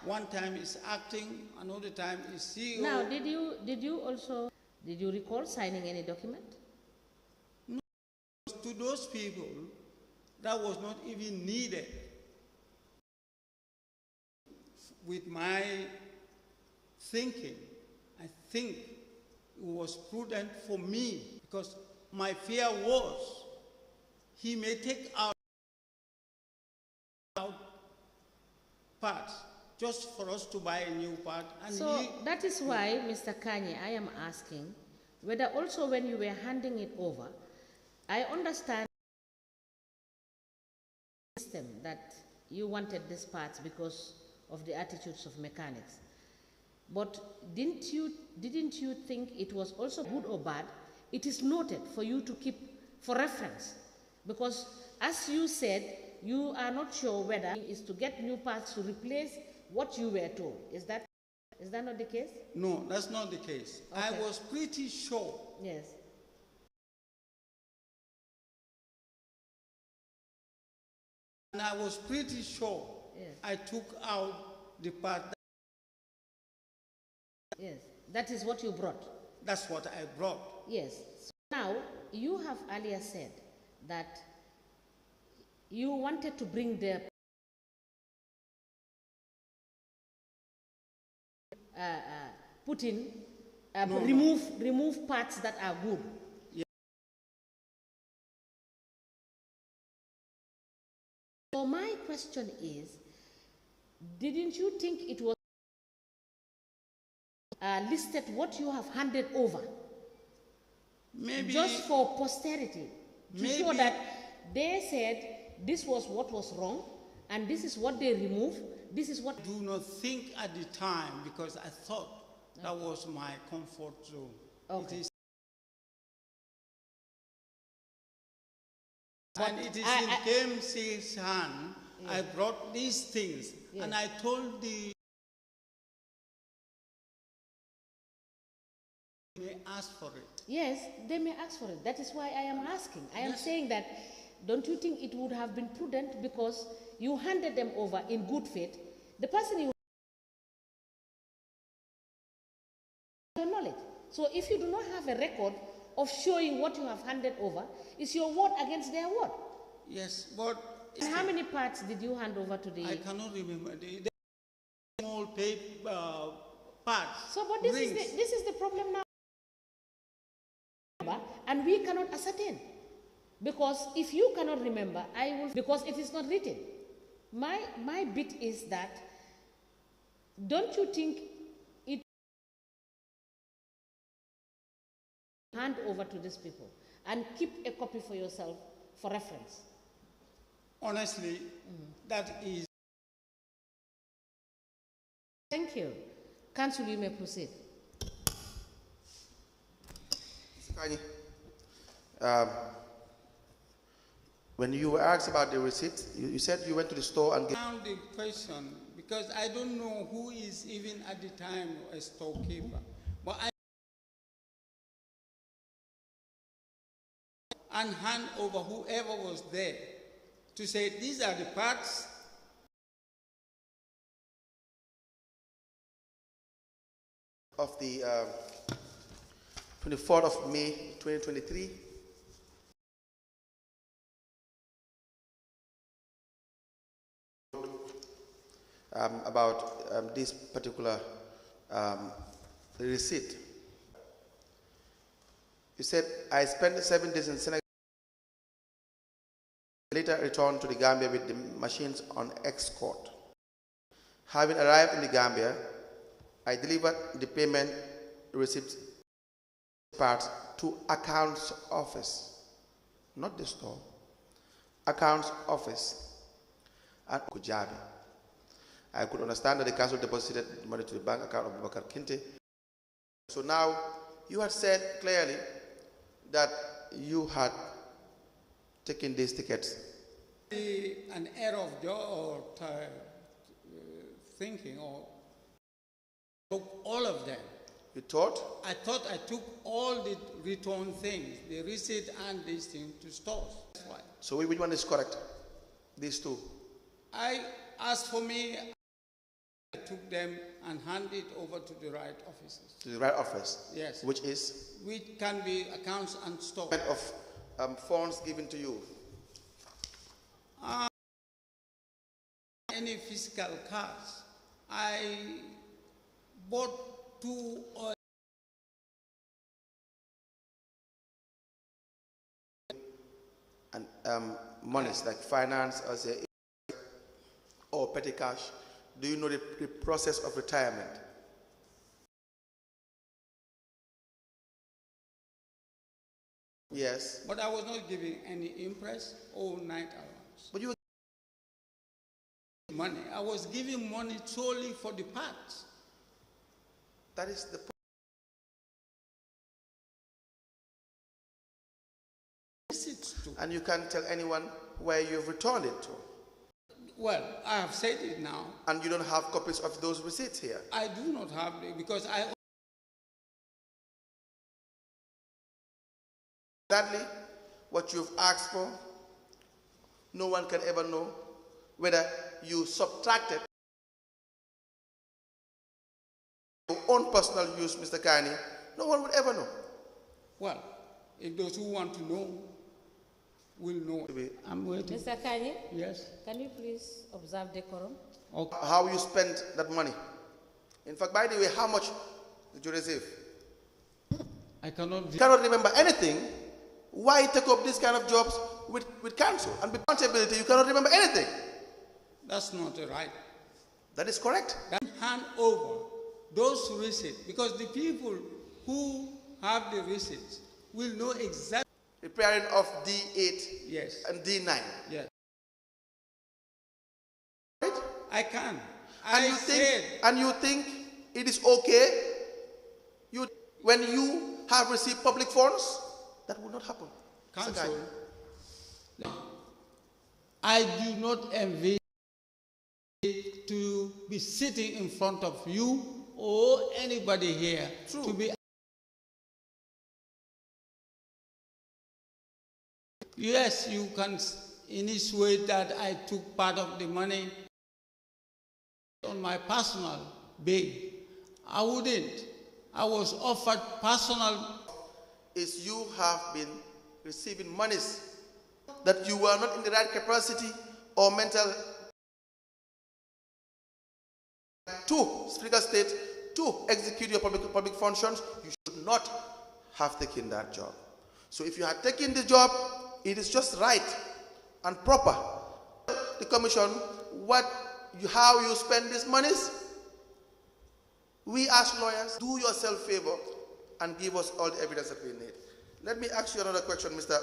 S5: One time is acting, another time is CEO.
S2: Now, did you recall signing any document?
S5: No, to those people, that was not even needed. With my thinking, I think it was prudent for me, because my fear was he may take out parts just for us to buy a new part. And
S2: so that is why, Mr. Kanye, I am asking whether also when you were handing it over, I understand that you wanted these parts because of the attitudes of mechanics. But didn't you think it was also good or bad? It is noted for you to keep for reference. Because as you said, you are not sure whether it is to get new parts to replace what you were told. Is that not the case?
S5: No, that's not the case. Okay. I was pretty sure.
S2: Yes.
S5: And I was pretty sure.
S2: Yes.
S5: I took out the part.
S2: Yes, that is what you brought.
S5: That's what I brought.
S2: Yes. So now, you have earlier said that you wanted to bring the remove parts that are good.
S5: Yeah.
S2: So my question is, didn't you think it was listed what you have handed over?
S5: Maybe.
S2: Just for posterity. To show that they said this was what was wrong and this is what they removed. This is what.
S5: I do not think at the time, because I thought that was my comfort zone.
S2: Okay.
S5: It is. And it is in KMC's hand. Yeah. I brought these things, yes. And I told the. They may ask for it.
S2: Yes, they may ask for it. That is why I am asking. I am saying that, don't you think it would have been prudent, because you handed them over in good faith? The person you don't know it. So if you do not have a record of showing what you have handed over, is your word against their word?
S5: Yes, but.
S2: And how many parts did you hand over to the?
S5: I cannot remember. The small paper parts.
S2: So, but this is the problem now. And we cannot ascertain, because if you cannot remember, I will, because it is not written. My bit is that, don't you think it hand over to these people and keep a copy for yourself for reference?
S5: Honestly, that is.
S2: Thank you. Council, you may proceed.
S4: Mr. Kanye, when you were asked about the receipt, you said you went to the store and
S5: found the question, because I don't know who is even at the time a storekeeper. But and hand over whoever was there to say, these are the parts.
S4: Of the 24th of May 2023. about this particular receipt. You said, I spent 7 days in Senegal, later returned to the Gambia with the machines on escort. Having arrived in the Gambia, I delivered the payment receipt parts to accounts office, not the store, accounts office at Kujabi. I could understand that the council deposited the money to the bank account of Bakar Kinte. So now you had said clearly that you had taken these tickets.
S5: An error of thinking, or took all of them.
S4: You thought?
S5: I thought I took all the return things, the receipt and this thing, to stores. That's why.
S4: So which one is correct? These two?
S5: I asked for me, I took them and handed it over to the right officers.
S4: To the right office?
S5: Yes.
S4: Which is?
S5: Which can be accounts and stores.
S4: Of funds given to you?
S5: Any physical cards. I bought 2 or
S4: and monies like finance or petty cash. Do you know the process of retirement? Yes.
S5: But I was not giving any interest or night allowance.
S4: But you were
S5: money. I was giving money solely for the parts.
S4: that is the and you can't tell anyone where you've returned it to.
S5: Well, I have said it now.
S4: And you don't have copies of those receipts here?
S5: I do not have it because I...
S4: Sadly, what you've asked for, no one can ever know whether you subtracted your own personal use, Mr. Kani. No one would ever know.
S5: Well, if those who want to know will know. I'm waiting.
S2: Mr. Kanye?
S5: Yes.
S2: Can you please observe decorum?
S5: Okay.
S4: How you spent that money? In fact, by the way, how much did you receive?
S5: I cannot...
S4: You cannot remember anything. Why take up this kind of jobs with council and with accountability? You cannot remember anything.
S5: That's not right.
S4: That is correct.
S5: Hand over those receipts, because the people who have the receipts will know exactly.
S4: Preparing of D8
S5: Yes.
S4: and D9.
S5: Yes.
S4: Right?
S5: I can.
S4: And you think it is okay? When you have received public funds, that will not happen.
S5: Council, I do not envy to be sitting in front of you or anybody here.
S4: True.
S5: To be. Yes, you can insinuate that I took part of the money on my personal bail. I wouldn't. I was offered personal.
S4: Is you have been receiving monies that you were not in the right capacity or mental to Speaker State to execute your public functions. You should not have taken that job. So if you had taken the job, it is just right and proper. The commission, how you spend these monies. We as lawyers, do yourself a favor and give us all the evidence that we need. Let me ask you another question, Mr.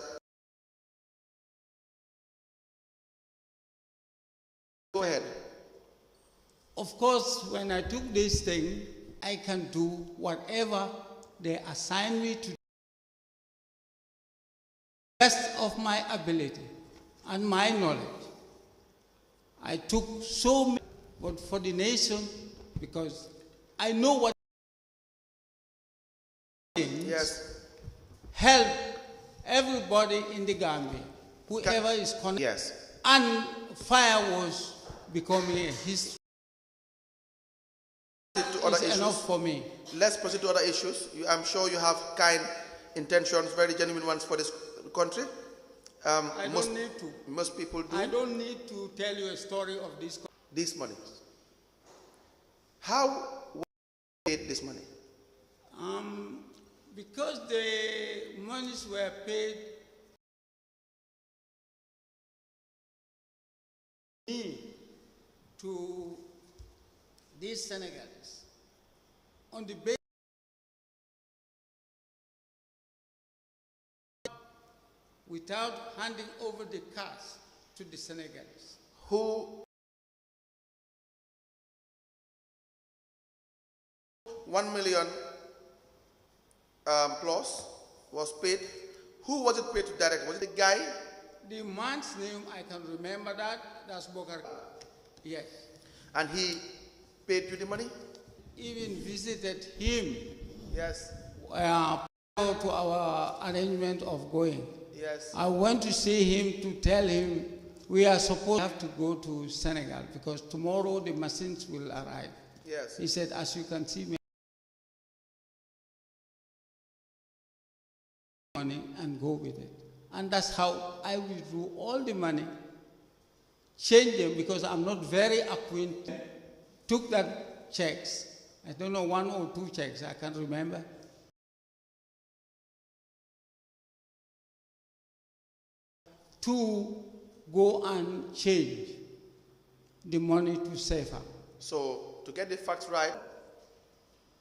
S4: Go ahead.
S5: Of course, when I took this thing, I can do whatever they assign me to do. Best of my ability and my knowledge. I took so many, but for the nation, because I know what
S4: Yes.
S5: help everybody in the Gambia, whoever is connected.
S4: Yes.
S5: And fire was becoming a history. It's enough for me.
S4: Let's proceed to other issues. I'm sure you have kind intentions, very genuine ones for this country.
S5: I don't need to.
S4: Most people do.
S5: I don't need to tell you a story of this.
S4: These money. How paid this money?
S5: Because the monies were paid me to these Senegalese on the basis without handing over the cash to the Senegalese.
S4: Who 1 million plus was paid? Who was it paid to direct? Was it the guy?
S5: The man's name, I can remember that, that's Bokar. Yes.
S4: And he paid you the money?
S5: Even visited him
S4: Yes.
S5: prior to our arrangement of going.
S4: Yes.
S5: I went to see him to tell him we are supposed to have to go to Senegal because tomorrow the machines will arrive.
S4: Yes.
S5: He said, as you can see, money and go with it. And that's how I withdrew all the money, changed them because I'm not very acquainted, took that checks. I don't know, 1 or 2 checks, I can't remember. To go and change the money to safer.
S4: So to get the facts right,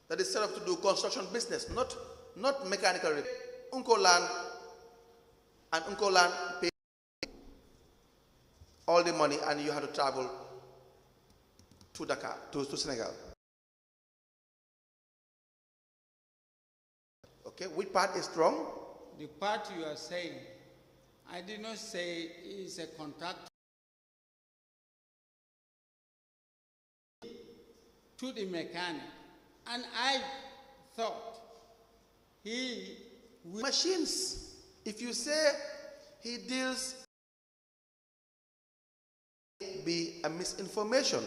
S4: that is set up to do construction business, not mechanical repair. Uncle Land and Uncle Land paid all the money and you had to travel to Dakar, to Senegal. Okay, which part is wrong?
S5: The part you are saying, I did not say is a contract to the mechanic. And I thought he would.
S4: Machines. If you say he deals, be a misinformation.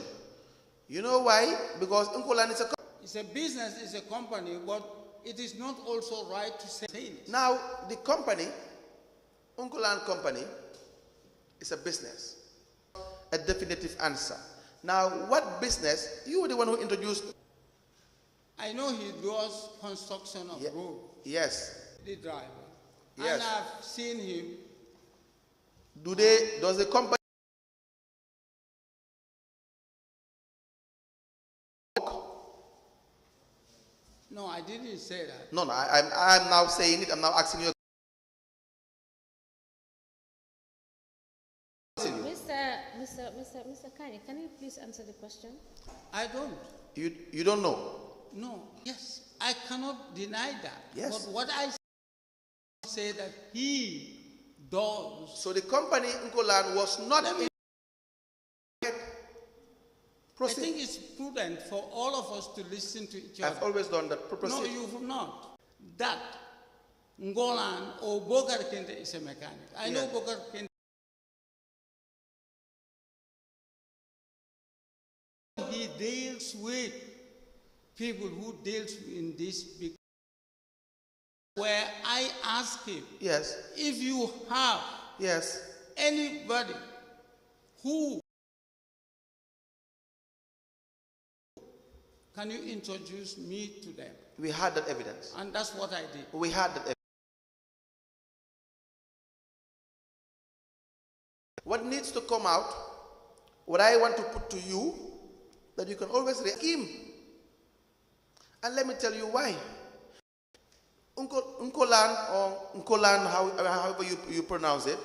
S4: You know why? Because Uncle Land is a
S5: It's a business, it's a company, but it is not also right to say it.
S4: Now, the company, Uncle Land Company, is a business. A definitive answer. Now, what business? You were the one who introduced.
S5: I know he does construction of road,
S4: Yes.
S5: the driver.
S4: Yes.
S5: And I've seen him.
S4: Does the company
S5: No, I didn't say that.
S4: No, I'm now saying it. I'm now asking you.
S2: Mr. Kanye, can you please answer the question?
S5: I don't.
S4: You don't know?
S5: No. Yes. I cannot deny that.
S4: Yes.
S5: But what I say that he does.
S4: So the company Uncle Land was not.
S5: I think it's prudent for all of us to listen to each other.
S4: I've always done that.
S5: No, you've not. That Ngolan or Bokar Kente is a mechanic. I know Bokar Kente. He deals with people who deals in this big. Where I ask him,
S4: Yes.
S5: if you have
S4: Yes.
S5: anybody who can you introduce me to them?
S4: We had that evidence.
S5: And that's what I did.
S4: We had that evidence. What needs to come out, what I want to put to you, that you can always react him. And let me tell you why. Uncle Land or Uncle Land, however you pronounce it,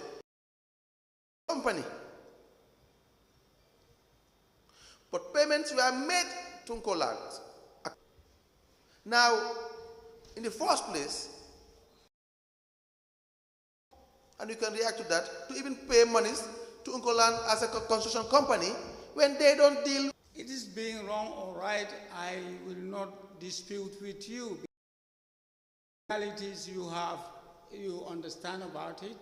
S4: company. But payments were made to Uncle Land. Now, in the first place, and you can react to that, to even pay monies to Uncle Land as a construction company when they don't deal.
S5: It is being wrong or right, I will not dispute with you. The realities you understand about it,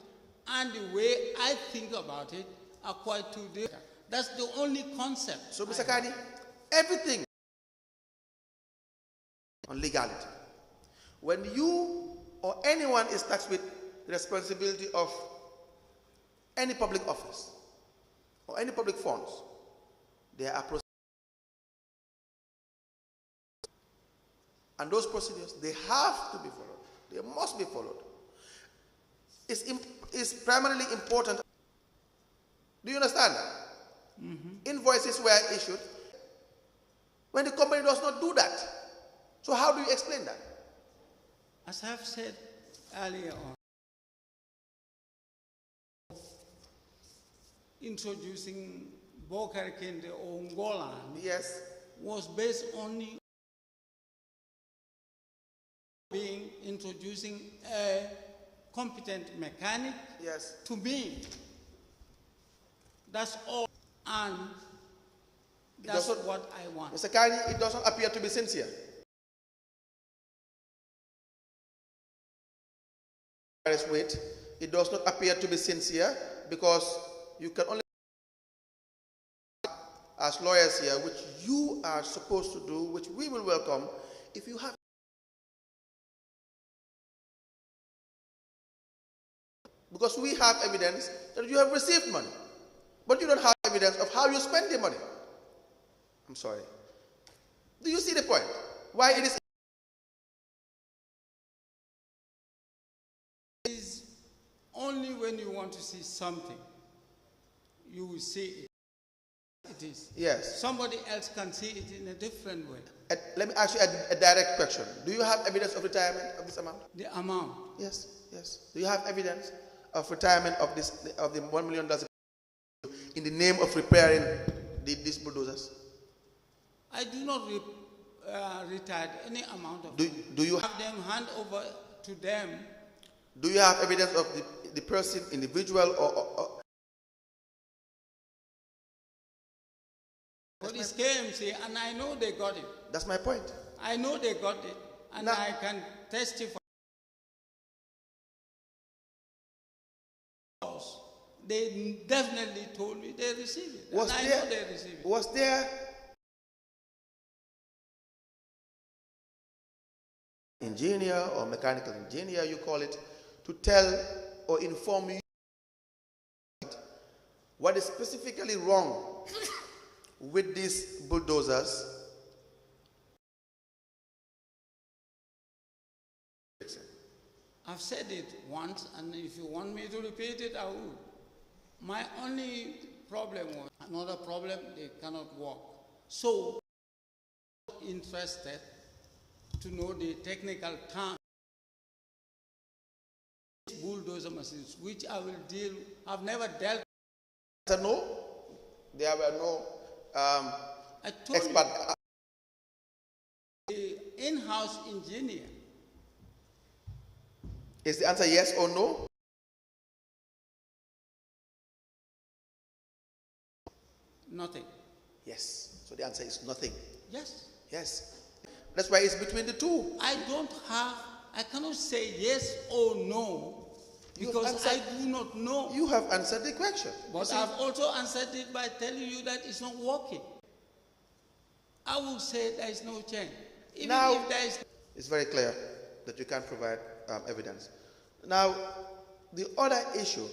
S5: and the way I think about it are quite two different. That's the only concept.
S4: So, Mr. Kani, everything on legality. When you or anyone is tasked with the responsibility of any public office or any public funds, there are And those procedures, they have to be followed. They must be followed. It's primarily important. Do you understand? Invoices were issued when the company does not do that. So how do you explain that?
S5: As I have said earlier on, introducing Bokar Kende or Ngolan
S4: Yes.
S5: was based only being introducing a competent mechanic
S4: Yes.
S5: to me. That's all, and that's
S4: doesn't-
S5: what I want.
S4: Mr. Kani, it doesn't appear to be sincere. Wait, it does not appear to be sincere because you can only, as lawyers here, which you are supposed to do, which we will welcome, if you have, because we have evidence that you have received money, but you don't have evidence of how you spend the money. I'm sorry. Do you see the point? Why it is?
S5: Only when you want to see something, you will see it. It is.
S4: Yes.
S5: Somebody else can see it in a different way.
S4: Let me ask you a direct question. Do you have evidence of retirement of this amount?
S5: The amount.
S4: Yes, yes. Do you have evidence of retirement of this of the $1 million in the name of repairing these bulldozers?
S5: I do not retire any amount of
S4: Do you
S5: have them hand over to them.
S4: Do you have evidence of the person, individual, or
S5: But it's KMC, and I know they got it.
S4: that's my point.
S5: I know they got it, and
S4: Now-
S5: I can testify. They definitely told me they received it.
S4: Was
S5: and I
S4: there,
S5: know they received it.
S4: was there engineer or mechanical engineer, you call it, to tell or inform you what is specifically wrong with these bulldozers?
S5: I've said it once, and if you want me to repeat it, I will. My only problem was another problem, they cannot walk. So, interested to know the technical terms. Bulldozer machines, which I will deal, I've never dealt.
S4: Answer no. There were no
S5: I told
S4: expert.
S5: you, the in-house engineer,
S4: Is the answer yes or no?
S5: nothing.
S4: Yes. So the answer is nothing.
S5: Yes.
S4: Yes. That's why it's between the two.
S5: I cannot say yes or no
S4: You have
S5: because I
S4: answered-
S5: do not know.
S4: You have answered the question.
S5: But I've also answered it by telling you that it's not working. I will say there is no change. Even
S4: Now-
S5: if there is.
S4: It's very clear that you can't provide evidence. Now, the other issue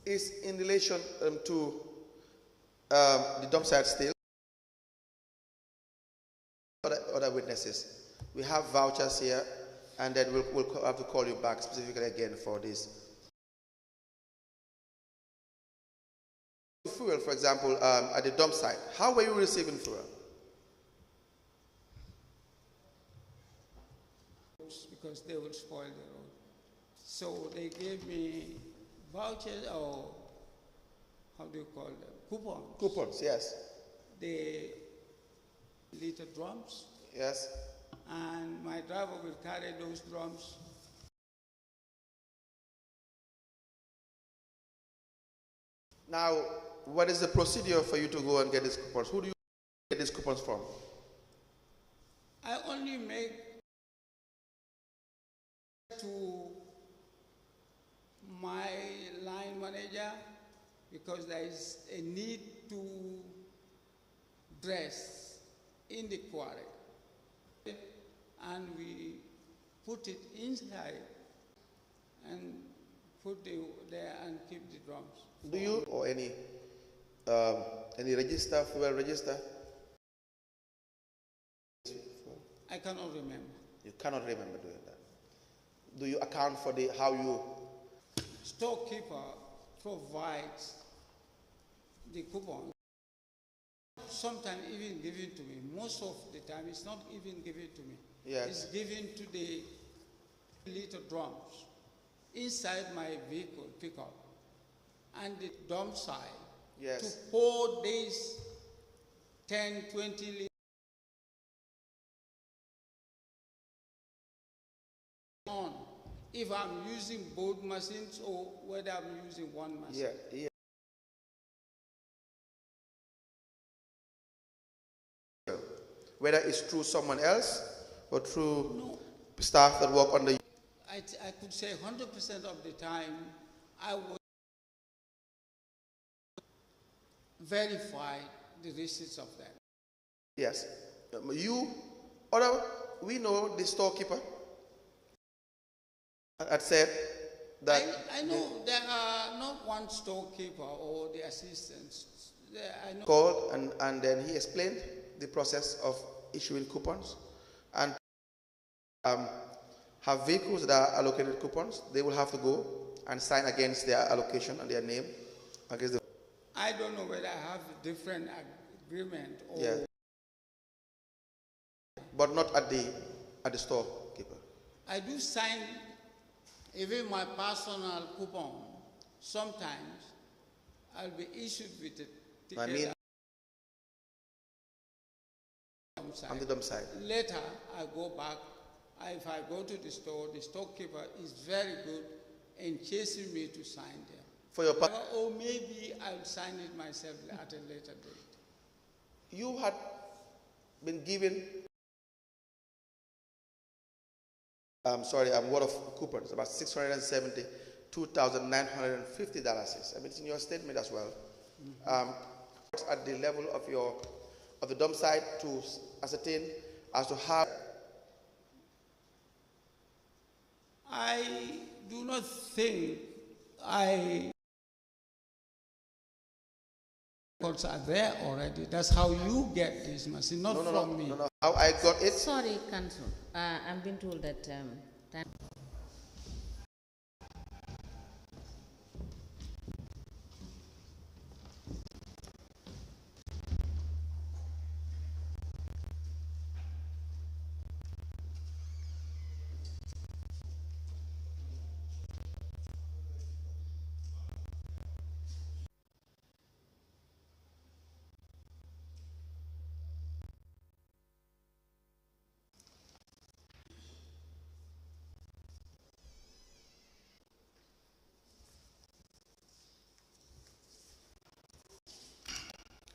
S4: is in relation to the dump site still. Other witnesses. We have vouchers here, and then we'll have to call you back specifically again for this. Fuel, for example, at the dump site. How were you receiving fuel?
S5: Because they will spoil the road. So they gave me vouchers, or how do you call them? Coupons.
S4: Coupons, yes.
S5: The liter drums,
S4: Yes.
S5: and my driver will carry those drums.
S4: Now, what is the procedure for you to go and get these coupons? Who do you get these coupons from?
S5: I only make to my line manager because there is a need to dress in the quarry. And we put it inside and put it there and keep the drums.
S4: Do you or any register, fuel register?
S5: I I cannot remember.
S4: You cannot remember doing that. Do you account for how you?
S5: Storekeeper provides the coupon. Sometimes even given to me. Most of the time, it's not even given to me.
S4: Yes.
S5: It's given to the little drums inside my vehicle pickup and the dump side.
S4: Yes.
S5: To pour these 10, 20 liters on. If I'm using both machines or whether I'm using one machine.
S4: Yeah, yeah. Whether it's through someone else or through staff that work on the.
S5: I could say 100% of the time I would verify the receipts of them.
S4: Yes. We know the storekeeper had said that.
S5: I know there are not one storekeeper or the assistants. I know.
S4: Called and then he explained the process of issuing coupons and have vehicles that are allocated coupons. They will have to go and sign against their allocation and their name against the.
S5: I don't know whether I have a different agreement or.
S4: Yeah. But not at the storekeeper.
S5: I do sign even my personal coupon. Sometimes I'll be issued with a ticket.
S4: I mean,
S5: on
S4: the dump side.
S5: Later, I go back. If I go to the store, the storekeeper is very good in chasing me to sign there.
S4: For your part,
S5: or maybe I'll sign it myself at a later date.
S4: You had been given. What of coupons? About $672,950. I mean, it's in your statement as well. At the level of the dump site to ascertain as to how.
S5: I do not think records are there already. That's how you get this machine, not from me.
S4: No. How I got it?
S2: Sorry, Council. I'm being told that time.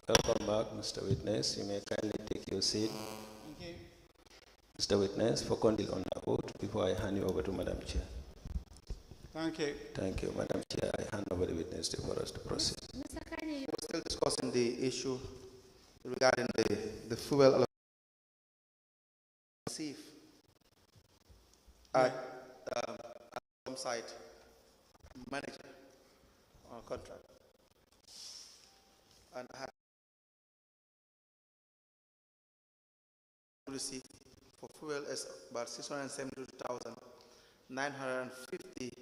S1: Welcome back, Mr. Witness. You may kindly take your seat.
S5: Thank you.
S1: Mr. Witness, for continuing on the vote before I hand you over to Madam Chair.
S5: Thank you.
S1: Thank you, Madam Chair. I hand over the witness for us to proceed.
S2: Mr. Kanye,
S4: We're still discussing the issue regarding the fuel allocation received at dump site manager on contract. And I had received for fuel is about 672,950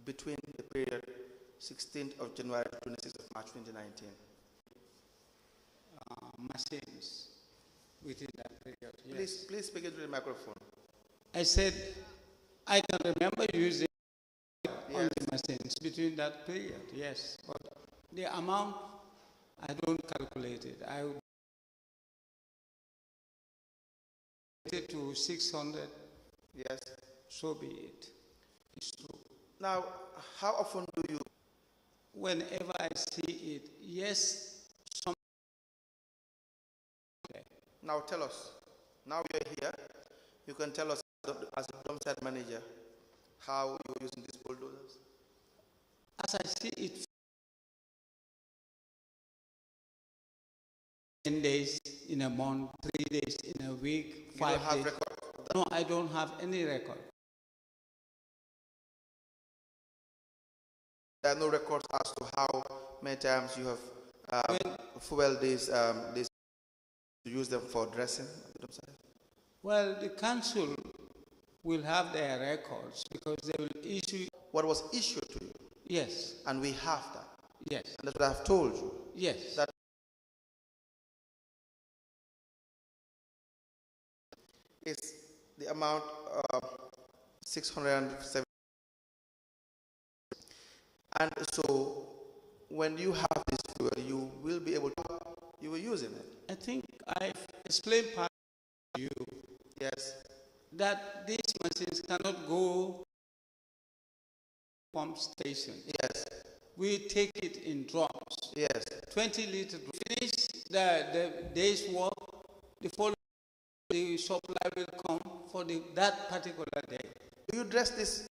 S4: between the period 16th of January to 26th of March 2019.
S5: Machines within that period. Yes.
S4: Please speak into the microphone.
S5: I said I can remember using on the machines between that period. Yes, but the amount I don't calculate it. I would it to 600.
S4: Yes.
S5: So be it. It's true.
S4: Now, how often do you?
S5: Whenever I see it, yes.
S4: Now tell us. Now you're here. You can tell us as a dump site manager how you're using these bulldozers.
S5: As I see it, 10 days in a month, 3 days in a week, 5 days.
S4: You don't have record of that?
S5: No, I don't have any record.
S4: There are no records as to how many times you have fuel these to use them for dressing?
S5: Well, the council will have their records because they will issue.
S4: What was issued to you?
S5: Yes.
S4: And we have that.
S5: Yes.
S4: And that's what I've told you.
S5: Yes.
S4: That is the amount of 670. And so when you have this fuel, you will be able to, you will use it.
S5: I think I've explained part to you.
S4: Yes.
S5: That these machines cannot go pump station.
S4: Yes.
S5: We take it in drops.
S4: Yes.
S5: 20 liters. Finish the day's work, the following the supply will come for that particular day.
S4: Do you dress this?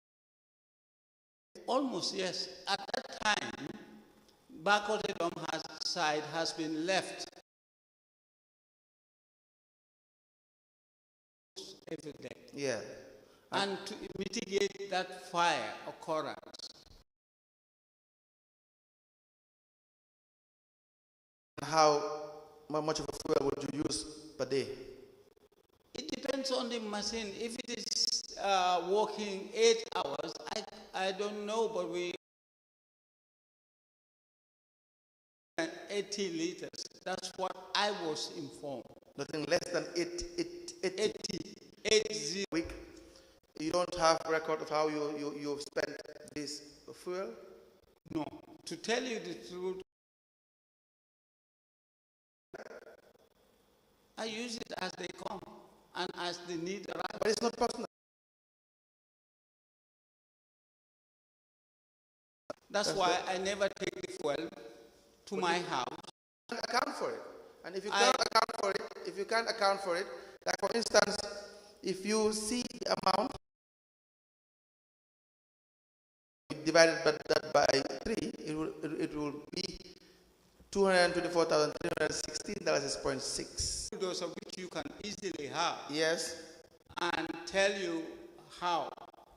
S5: Almost, yes. At that time, Bakote Dam side has been left every day.
S4: Yeah.
S5: And to mitigate that fire occurrence.
S4: How much of a fuel would you use per day?
S5: It depends on the machine. If it is working 8 hours, I don't know, but we 80 liters. That's what I was informed.
S4: Nothing less than 80
S5: 80.
S4: week. You don't have record of how you've spent this fuel?
S5: No. To tell you the truth, I use it as they come and as the need arises.
S4: But it's not personal.
S5: That's why I never take the fuel to my house.
S4: You can't account for it. And if you can't account for it, like for instance, if you see the amount divided by 3, it will be $224,316.6.
S5: Those of which you can easily have.
S4: Yes.
S5: And tell you how.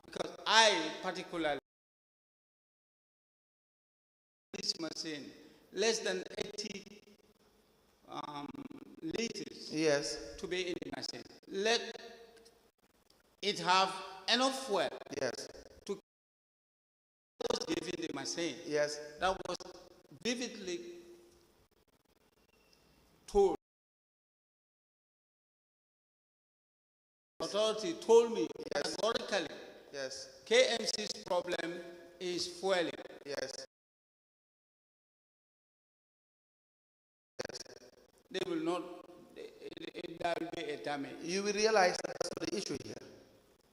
S5: Because I particularly this machine less than 80 liters.
S4: Yes.
S5: To be in the machine. Let it have enough fuel.
S4: Yes.
S5: To was given the machine.
S4: Yes.
S5: That was vividly told. Authority told me categorically.
S4: Yes.
S5: KMC's problem is fueling.
S4: Yes.
S5: They will not, there will be a damage.
S4: You will realize that that's not the issue here.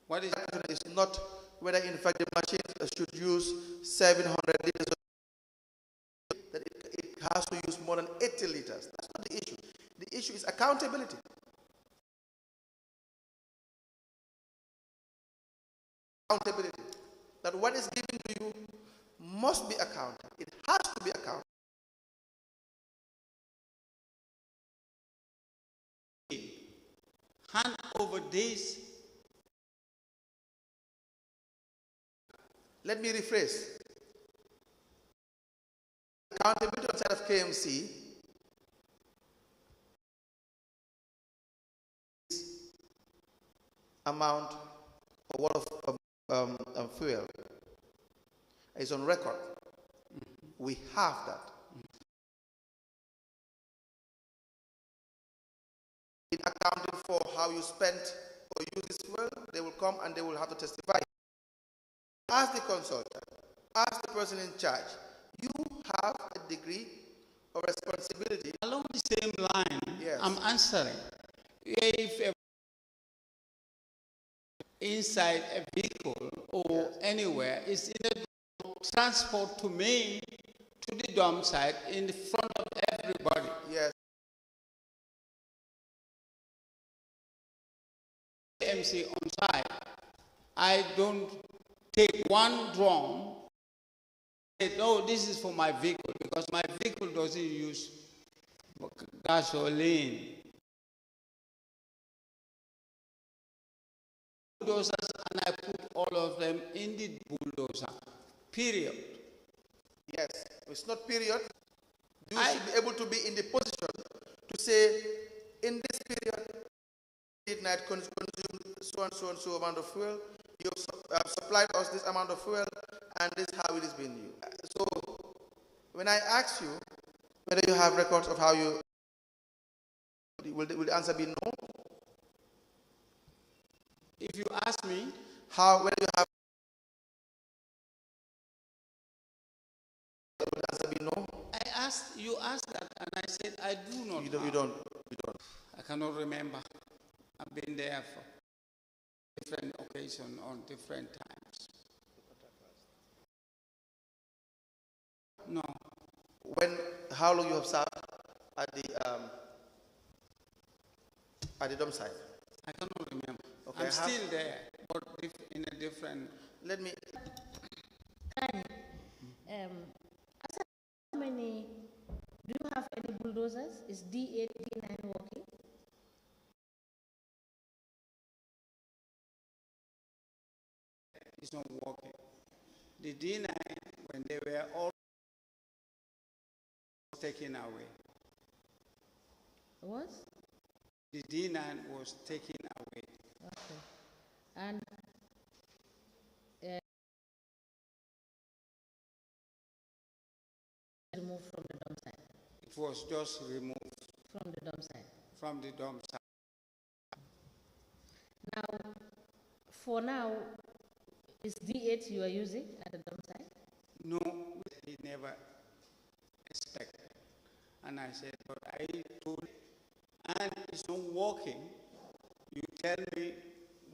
S5: What is
S4: the issue? Is not whether in fact the machine should use 700 liters, that it has to use more than 80 liters. That's not the issue. The issue is accountability. Accountability. That what is given to you must be accounted. It has to be accounted.
S5: Hand over this.
S4: Let me rephrase. Accountability on the side of KMC amount or what of fuel is on record. We have that. In accounting for how you spent or use this fuel, they will come and they will have to testify. As the consultant, as the person in charge, you have a degree of responsibility.
S5: Along the same line,
S4: yes.
S5: I'm answering. If inside a vehicle or anywhere is either transport to me to the dump site in the front of everybody.
S4: Yes.
S5: MC on site, I don't take one drum and say, no, this is for my vehicle, because my vehicle doesn't use gasoline. Bulldozers, and I put all of them in the bulldozer. Period.
S4: Yes. It's not period. You should be able to be in the position to say, in this period, midnight consumed so and so amount of fuel. You have supplied us this amount of fuel, and this is how it is being used. So, when I ask you whether you have records of how you, will the answer be no?
S5: If you ask me,
S4: Whether you have, will the answer be no?
S5: you asked that, and I said, I do not.
S4: You don't.
S5: I cannot remember. I've been there for different occasions on different times. No.
S4: How long you have served at the dump site?
S5: I cannot remember.
S4: Okay,
S5: I'm still there, but in a different.
S4: Let me.
S2: How many, do you have any bulldozers? Is D8, D9 working?
S5: It's not working. The D9, when they were all taken away,
S2: Was?
S5: the D9 was taken away.
S2: Okay. And removed from the dump site?
S5: It was just removed
S2: From the dump site.
S5: from the dump site.
S2: Now, for now, is D8 you are using at the dump site?
S5: No, he never expected. And I said, but I told, and it's not working. You tell me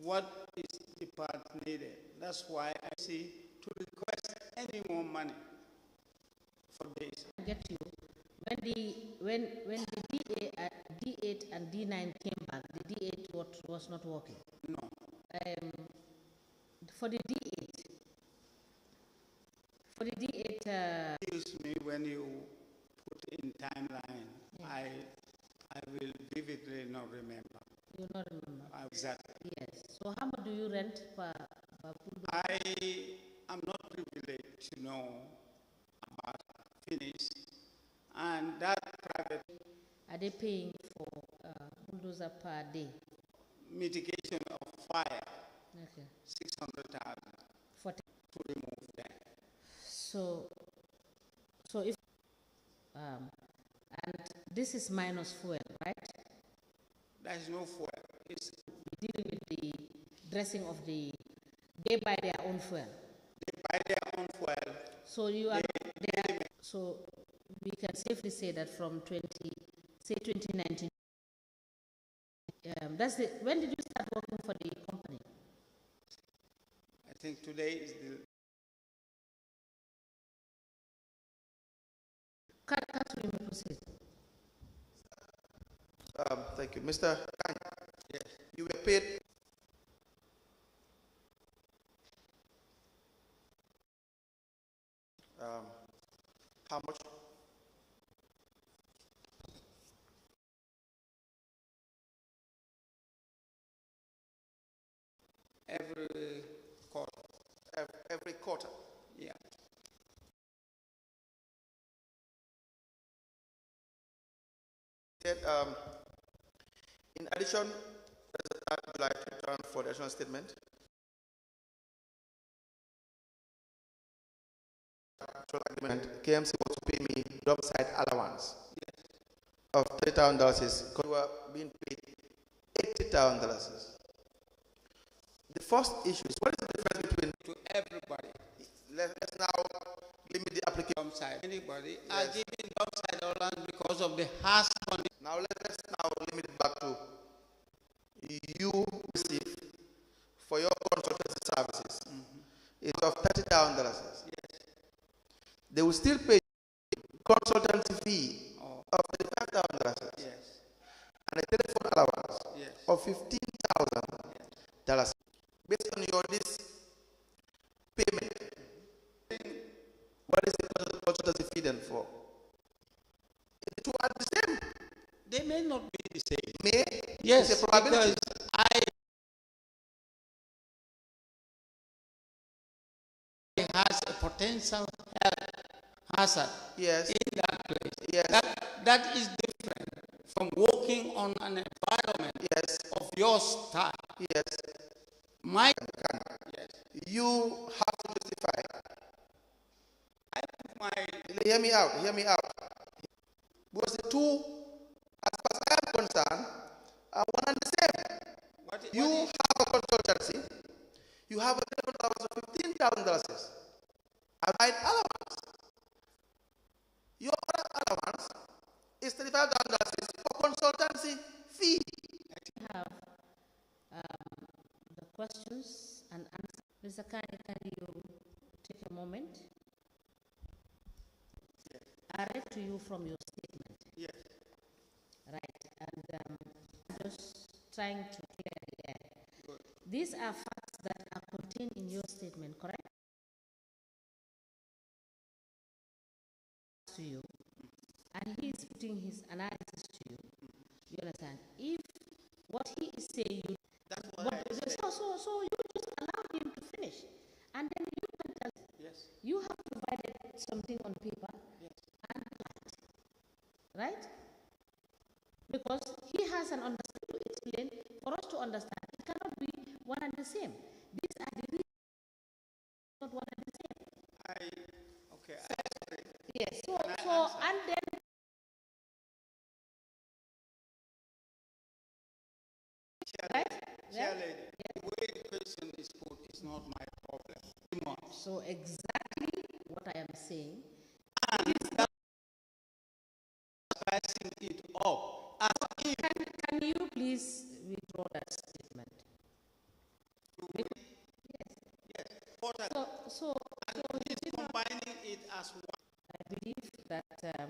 S5: what is the part needed. That's why I say to request any more money for this.
S2: I get you. When the D8 and D9 came back, the D8 was not working.
S5: No.
S2: For the D8,
S5: Excuse me, when you put in timeline,
S2: Yeah.
S5: I will vividly not remember.
S2: you not remember?
S5: Exactly.
S2: Yes. So how much do you rent per bulldozer?
S5: I am not privileged to know about finish, and that private
S2: Are they paying for bulldozer per day?
S5: mitigation of fire,
S2: Okay.
S5: 600,000
S2: 40.
S5: to remove that.
S2: So if and this is minus fuel, right?
S5: There is no fuel. It's
S2: Dealing with the dressing of they buy their own fuel.
S5: they buy their own fuel.
S2: So so we can safely say that from 2019. When did you start working for the company?
S5: I think today is the
S2: Can we proceed?
S4: Thank you, Mr. Kang.
S5: yes.
S4: You were paid. How much?
S5: Every quarter.
S4: Every quarter.
S5: Yeah.
S4: That, in addition, President July to return for the additional statement. Agreement, KMC was to pay me job site allowance of $30,000 because we were being paid $80,000. The first issue is, what is the difference between,
S5: To everybody.
S4: let's now limit the application.
S5: Dump site. Anybody are giving dump site allowance because of the harsh condition.
S4: Now let's now limit it back to you receive for your consultancy services. It's of $30,000.
S5: Yes.
S4: They will still pay consultancy fee of $35,000
S5: Yes.
S4: and a telephone allowance
S5: Yes.
S4: of $15,000 based on your this payment. What is the consultancy fee then for? The two are the same.
S5: They may not be the same.
S4: May
S5: Yes,
S4: it's a probability.
S5: because I has a potential health hazard
S4: Yes.
S5: in that place.
S4: Yes.
S5: That is different from working on an environment
S4: Yes.
S5: of your style.
S4: Yes.
S5: My yes.
S4: You have to justify.
S5: I put my
S4: Hear me out. Hear me out. Because the two, as far as I am concerned, are one and the same. You have a consultancy. You have a different allowance of $15,000. I write allowance. Your other allowance is $35 for consultancy fee.
S2: Have the questions and answers. Mr. Kani, can you take a moment? I read to you from your statement.
S5: yes.
S2: Right, and just trying to clear the air. These are facts that are contained in your statement, correct? To you, and he is putting his analysis to you. You understand? If what he is saying, you
S5: That's what I said.
S2: so you just allow him to finish, and then you can tell.
S5: Yes.
S2: You have provided something on paper,
S5: Yes.
S2: and fact, right? Because he has an understanding to explain for us to understand. It cannot be one and the same. These are the reasons not one and the same.
S5: Okay.
S2: Yes.
S5: Can I
S2: So
S5: answer?
S2: and then right?
S5: Chair
S2: Right?
S5: lady, the way the question is put is not my problem. Come on.
S2: So exactly what I am saying.
S5: Passing it up as if
S2: Can you please withdraw that statement?
S5: yes. What I,
S2: So
S5: and he's combining it as one.
S2: I believe that I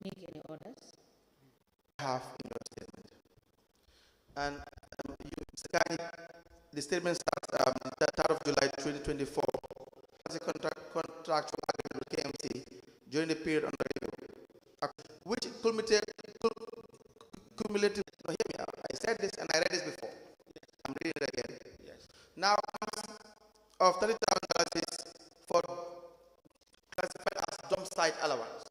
S2: make any orders.
S4: Have in your statement. And Mr. Kani, the statement starts the 3rd of July 2024 as a contractual agreement with KMC during the period under review, which cumulative, no, hear me out. I said this and I read this before. I'm reading it again.
S5: Yes.
S4: Now, of $30,000 is for classified as dump site allowance.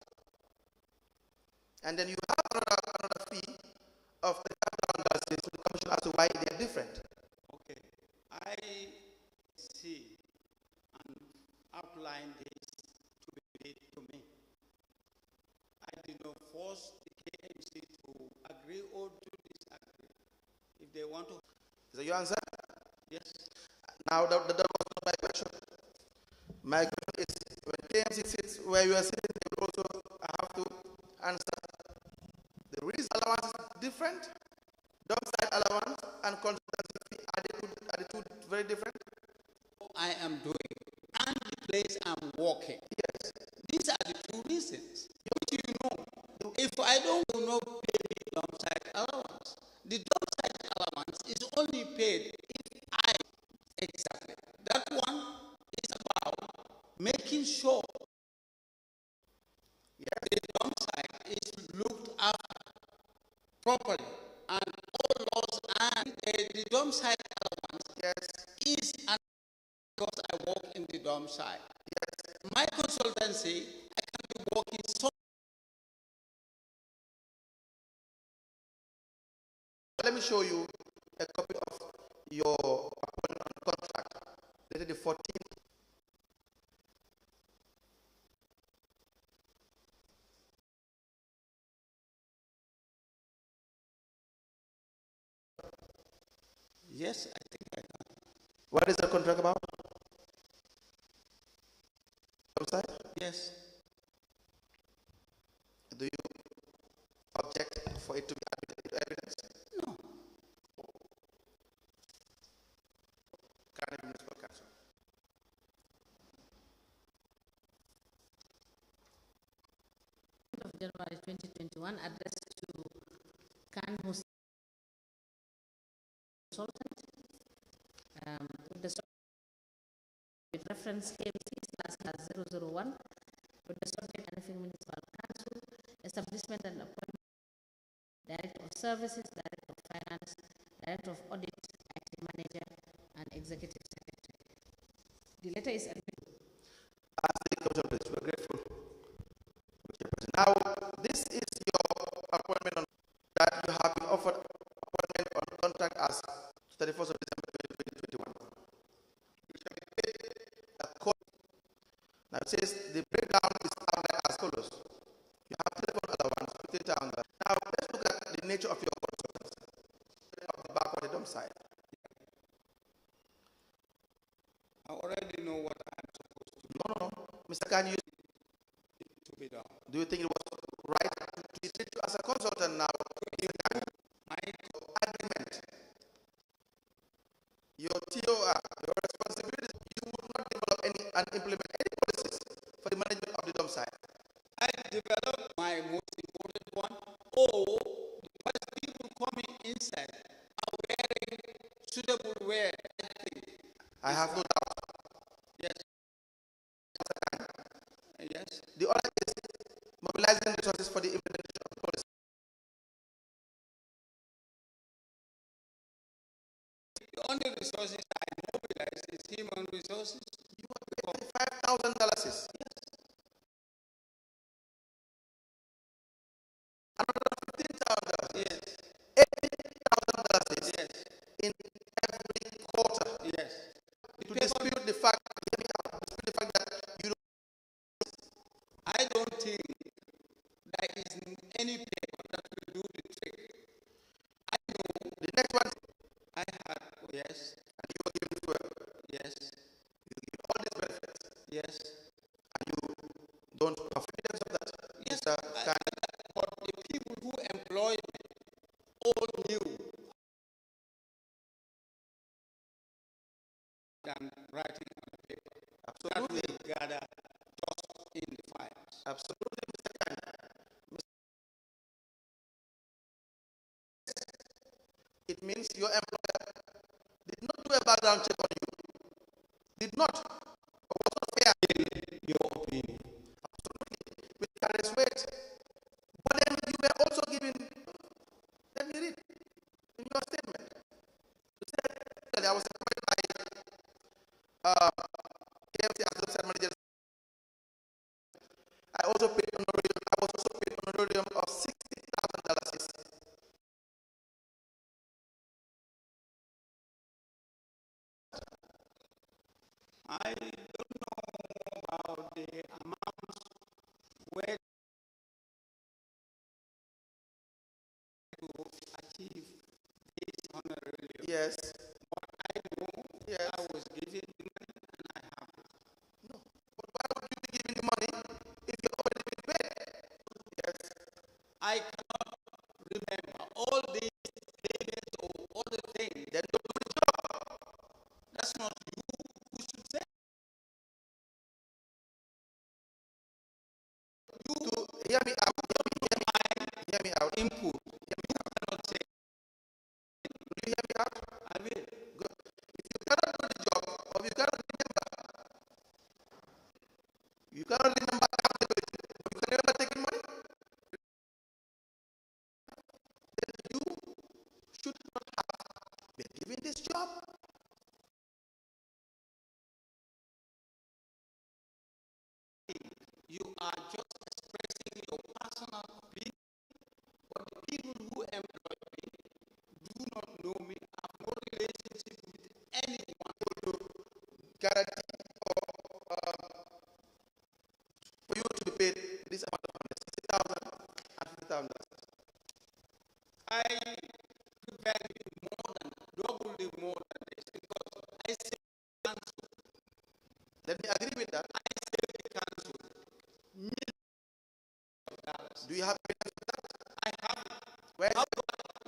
S4: And then you have another fee of $35 to the commission as to why they are different.
S5: Okay. I see and outline this to be paid to me. I did not force the KMC to agree or to disagree. If they want to,
S4: Is that your answer?
S5: yes.
S4: Now, that was not my question. My question is, when KMC sits where you are sitting, they will also have to answer. The reason allowance is different, dump site allowance and consultancy fee, are the two very different?
S5: I am doing and the place I'm working.
S4: Yes.
S5: These are the two reasons. Which you know, if I don't pay the dump site allowance, the dump site allowance is only paid if I exactly. That one is about making sure the dump site is looked after properly and all laws and the dump site allowance
S4: Yes.
S5: is an because I work in the dump site. Yes. My consultancy, I can be working so.
S4: Let me show you a copy of your appointment contract dated the 14th.
S5: Yes, I think I can.
S4: What is the contract about? Website?
S5: Yes.
S4: Do you object for it to be added into evidence?
S5: No.
S4: Carnegie Municipal Council.
S2: Of January 2021, addressed to Khan Hussein consultant with reference KMC/001 with the subject anything municipal council, establishment and appointment, director of services, director of finance, director of audit, acting manager, and executive secretary. The letter is admitted.
S4: As the Commissioner of Police, we're grateful. Now, this is your appointment on that you have been offered appointment on contract as 31st of December 2021. You shall be paid according. Now it says the breakdown is outlined as follows. You have telephone allowance, 15,000. Now let's look at the nature of your consultants. Of the back of the dump side.
S5: I already know what I'm supposed to do.
S4: No. Mr. Khan,
S5: To be done.
S4: do you think it was right to treat you as a consultant now?
S5: My
S4: Agreement. Your TOR, your responsibility, you would not develop any and implement any policies for the management of the dump site.
S5: I developed my most important one, or because people coming inside are wearing suitable wear.
S4: I have no doubt.
S5: Yes. Yes.
S4: The other is mobilizing resources for the implementation of the policy.
S5: The only resources I mobilize is human resources.
S4: You are paid $5,000. Another $15,000.
S5: Yes.
S4: $80,000
S5: Yes.
S4: in every quarter.
S5: Yes.
S4: To dispute the fact, dispute the fact that you don't.
S5: I don't think there is any paper that will do the trick. I know
S4: The next one,
S5: I had, yes,
S4: and you are given fuel.
S5: yes,
S4: You give all these benefits,
S5: yes.
S4: and you don't confidence of that.
S5: Yes,
S4: Mr. Khan,
S5: but the people who employ me all knew than writing on the paper.
S4: absolutely,
S5: That will gather dust in the files.
S4: absolutely, Mr. Khan. It means your employer did not do a background check on you. Did not. Or was not fair.
S5: Your opinion.
S4: With careless weight. But then you were also given, let me read in your statement. You said, I was employed by KMC as website manager. I was also paid honorarium of $60,000.
S5: I don't know about the amounts where to achieve this honorarium.
S4: Yes.
S5: But I know
S4: Yes.
S5: I was given the money and I have it.
S4: No. But why would you be giving the money if you're already been paid? Yes.
S5: I cannot remember all these payments or all the things.
S4: Then don't do the job.
S5: That's not you who should say.
S4: To hear me out. Hear me out.
S5: Input. You cannot say.
S4: Do you hear me out?
S5: I will.
S4: Good. If you cannot do the job, or you cannot remember accountability, but you can remember taking money, then you should not have been given this job.
S5: You are just expressing your personal opinion, but the people who employ me do not know me. I have no relationship with anyone.
S4: Guarantee for you to be paid this amount of money, $60,000 and $50,000.
S5: I prepare doubly more than this because I save the council.
S4: Let me agree with that.
S5: I save the council millions of dollars.
S4: Do you have evidence of that?
S5: I have it.
S4: Where is
S5: How
S4: it?
S5: do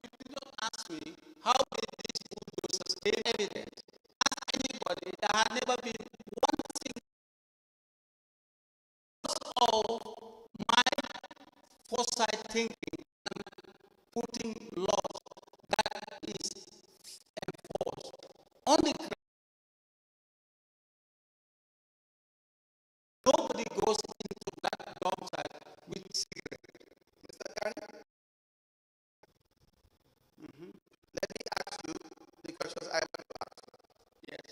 S5: if you don't ask me, how did these bulldozers gain evidence? Ask anybody. There had never been one single of my foresight thinking and putting laws that is enforced on the ground. Nobody goes into that dump site with cigarette.
S4: Mr. Khan, let me ask you the questions I want to ask.
S5: Yes,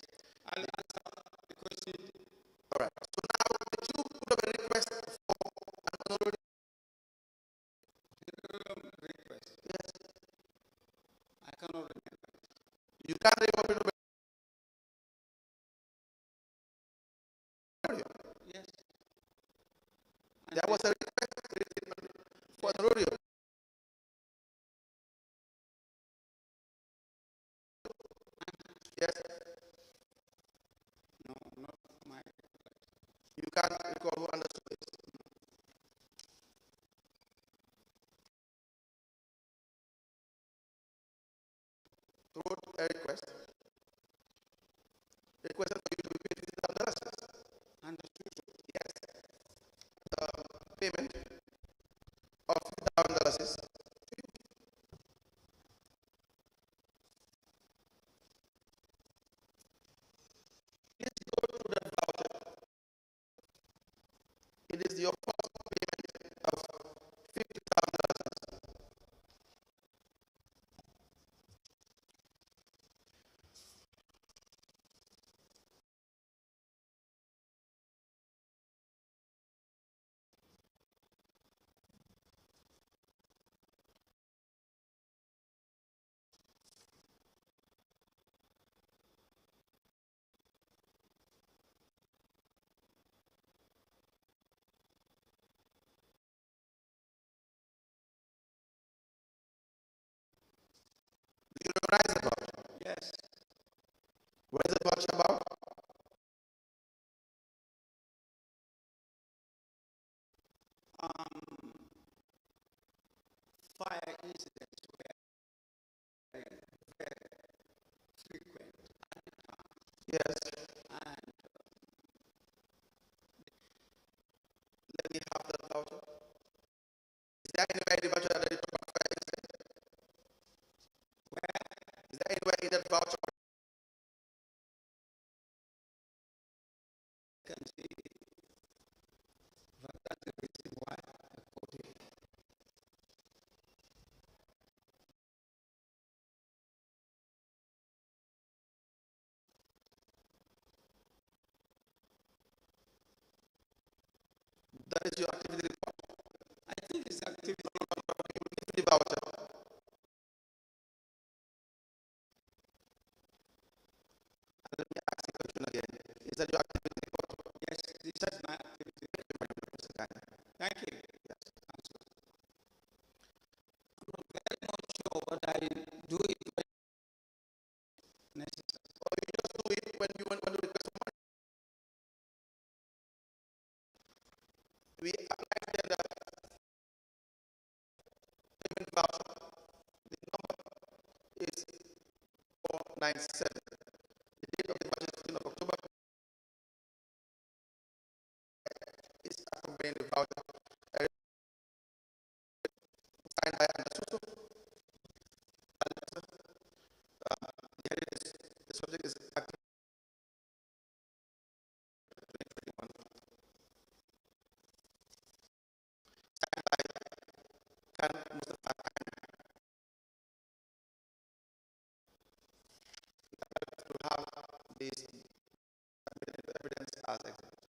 S5: I'll answer the question
S4: You can't reopen the rodeo.
S5: Yes.
S4: There was a request for the rodeo. Yes,
S5: No, not my.
S4: you can't recall who understood this. Wrote a request. Requested for you to be paid $50,000.
S5: Understood.
S4: Yes, the payment of $50,000 is please go to the voucher. It is your first payment of $50,000. Do you recognize the voucher?
S5: Yes.
S4: What is the voucher about?
S5: Fire incidents were very frequent,
S4: Yes.
S5: and
S4: Let me have that voucher. Is there anywhere in the voucher that you talk about fire incident? Is there anywhere in that voucher?
S5: I can see but that's the reason why I quote it.
S4: That is your activity report.
S5: I think it's activity.
S4: The voucher. And let me ask the question again. Is that your activity report?
S5: Yes, this is my activity.
S4: Mr. Kanye?
S5: Thank you.
S4: Yes.
S5: I'm very not sure, but I do it when necessary.
S4: Or you just do it when you want to request for money? We applied the payment voucher. The number is 497. The date of the voucher is 15th of October. Is accompanying the voucher. Signed by Andasuso. The subject is active 2021. Signed by Khan Mustafa Khan. To have this evidence as exhibit.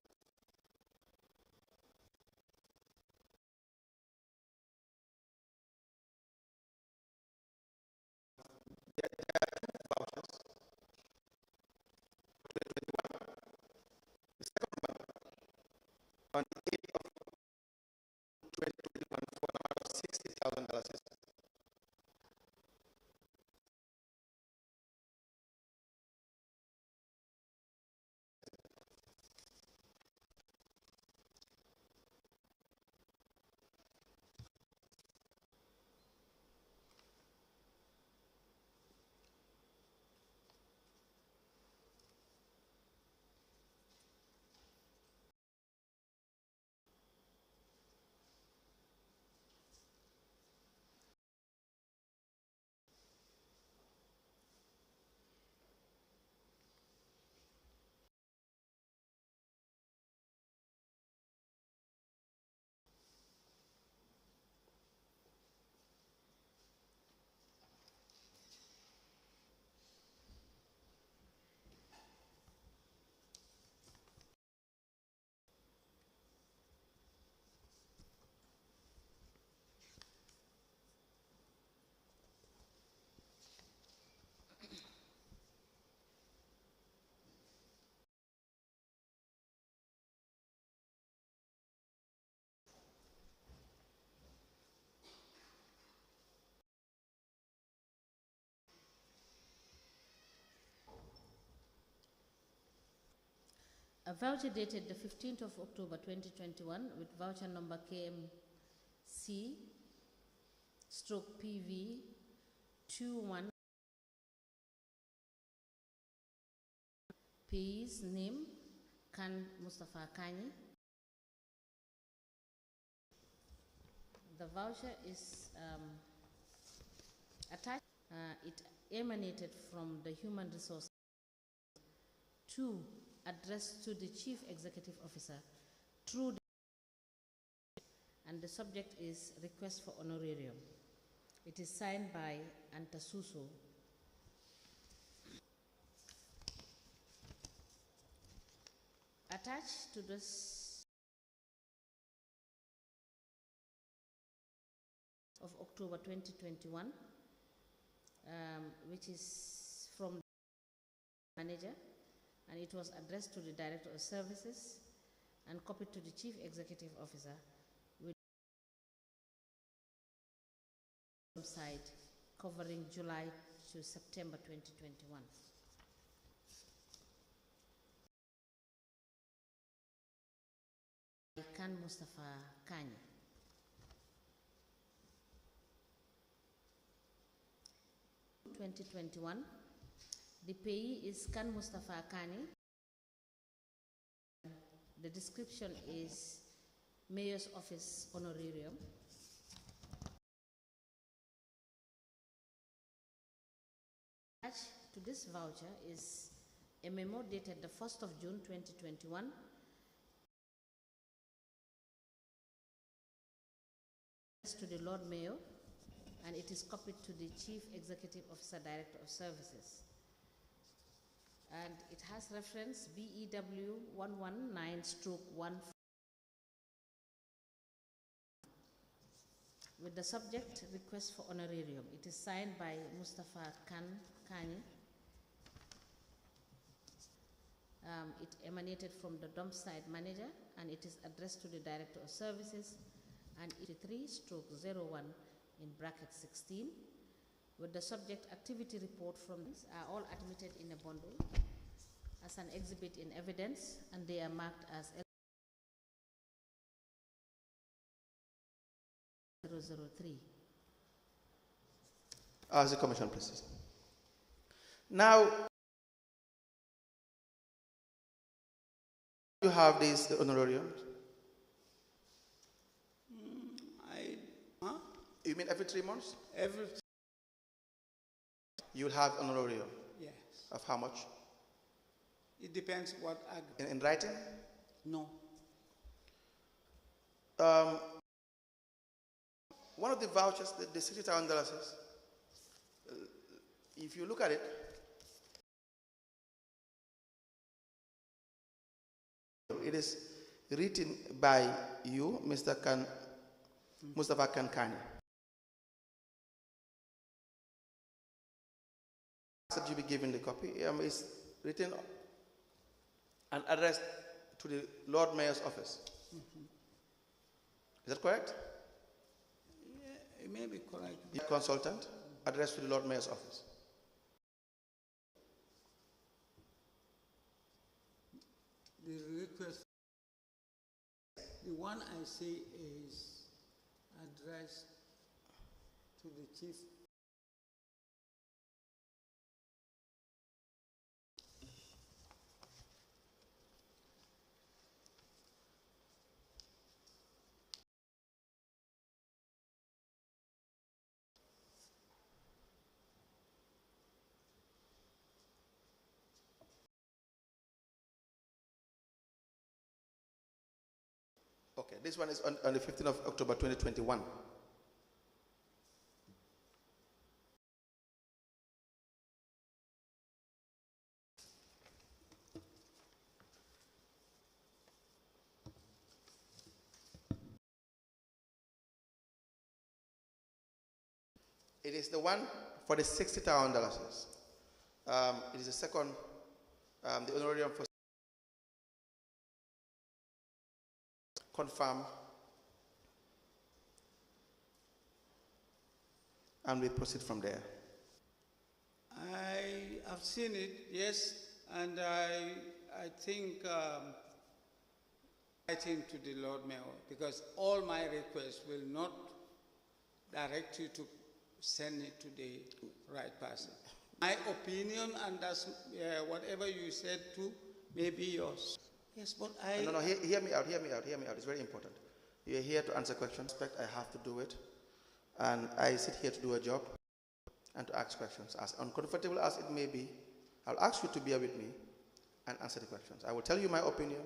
S4: There are two vouchers. 2021. The second one on the 8th of 2021 for an amount of $60,000.
S2: A voucher dated the 15th of October 2021 with voucher number KMC stroke PV 21. Payee's name Kan Mustafa Kani. The voucher is attached. It emanated from the Human Resources. 2. Addressed to the Chief Executive Officer through the and the subject is request for honorarium. It is signed by Antasuso. Attached to this of October 2021, which is from the manager, and it was addressed to the Director of Services and copied to the Chief Executive Officer with website covering July to September 2021. Kan Mustafa Kani. In 2021, the payee is Kan Mustafa Kani. The description is Mayor's Office Honorarium. Attached to this voucher is a memo dated the 1st of June 2021 to the Lord Mayor, and it is copied to the Chief Executive Officer, Director of Services. And it has reference BEW 119/1 with the subject request for honorarium. It is signed by Mustafa Kani. It emanated from the dump site manager, and it is addressed to the Director of Services, and 83/01 in bracket 16 with the subject activity report from this are all admitted in a bundle as an exhibit in evidence, and they are marked as 003.
S4: As the Commission, please. Now, you have these honorariums. You mean every 3 months?
S5: Every
S4: You'll have honorarium.
S5: yes.
S4: Of how much?
S5: It depends what
S4: In writing?
S5: no.
S4: One of the vouchers, the $60,000, if you look at it, it is written by you, Mr. Mustafa Kani. That you be given the copy. It's written and addressed to the Lord Mayor's office. Is that correct?
S5: Yeah, it may be correct.
S4: The consultant addressed to the Lord Mayor's office.
S5: The request, the one I see is addressed to the chief.
S4: Okay, this one is on the 15th of October 2021. It is the one for the $60,000. It is the second, the honorarium for confirm, and we proceed from there.
S5: I have seen it, yes, and I I think writing to the Lord Mayor, because all my requests will not direct you to send it to the right person. My opinion, and that's whatever you said too, may be yours. Yes, but I...
S4: No, hear me out. It's very important. You're here to answer questions. I have to do it. And I sit here to do a job and to ask questions. As uncomfortable as it may be, I'll ask you to bear with me and answer the questions. I will tell you my opinion.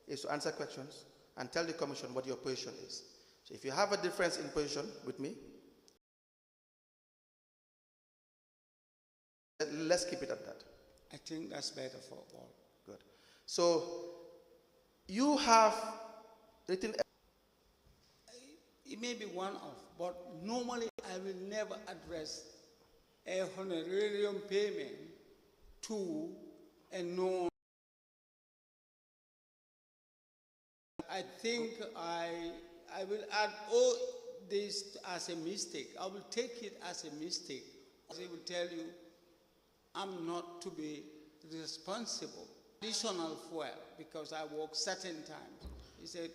S4: Is to answer questions and tell the Commission what your position is. So if you have a difference in position with me, let's keep it at that.
S5: I think that's better for all.
S4: Good. So you have written...
S5: It may be one-off, but normally I will never address a honorarium payment to a known... I think I will add all this as a mistake. I will take it as a mistake. I will tell you, I'm not to be responsible. Additional fuel, because I work certain times. He said,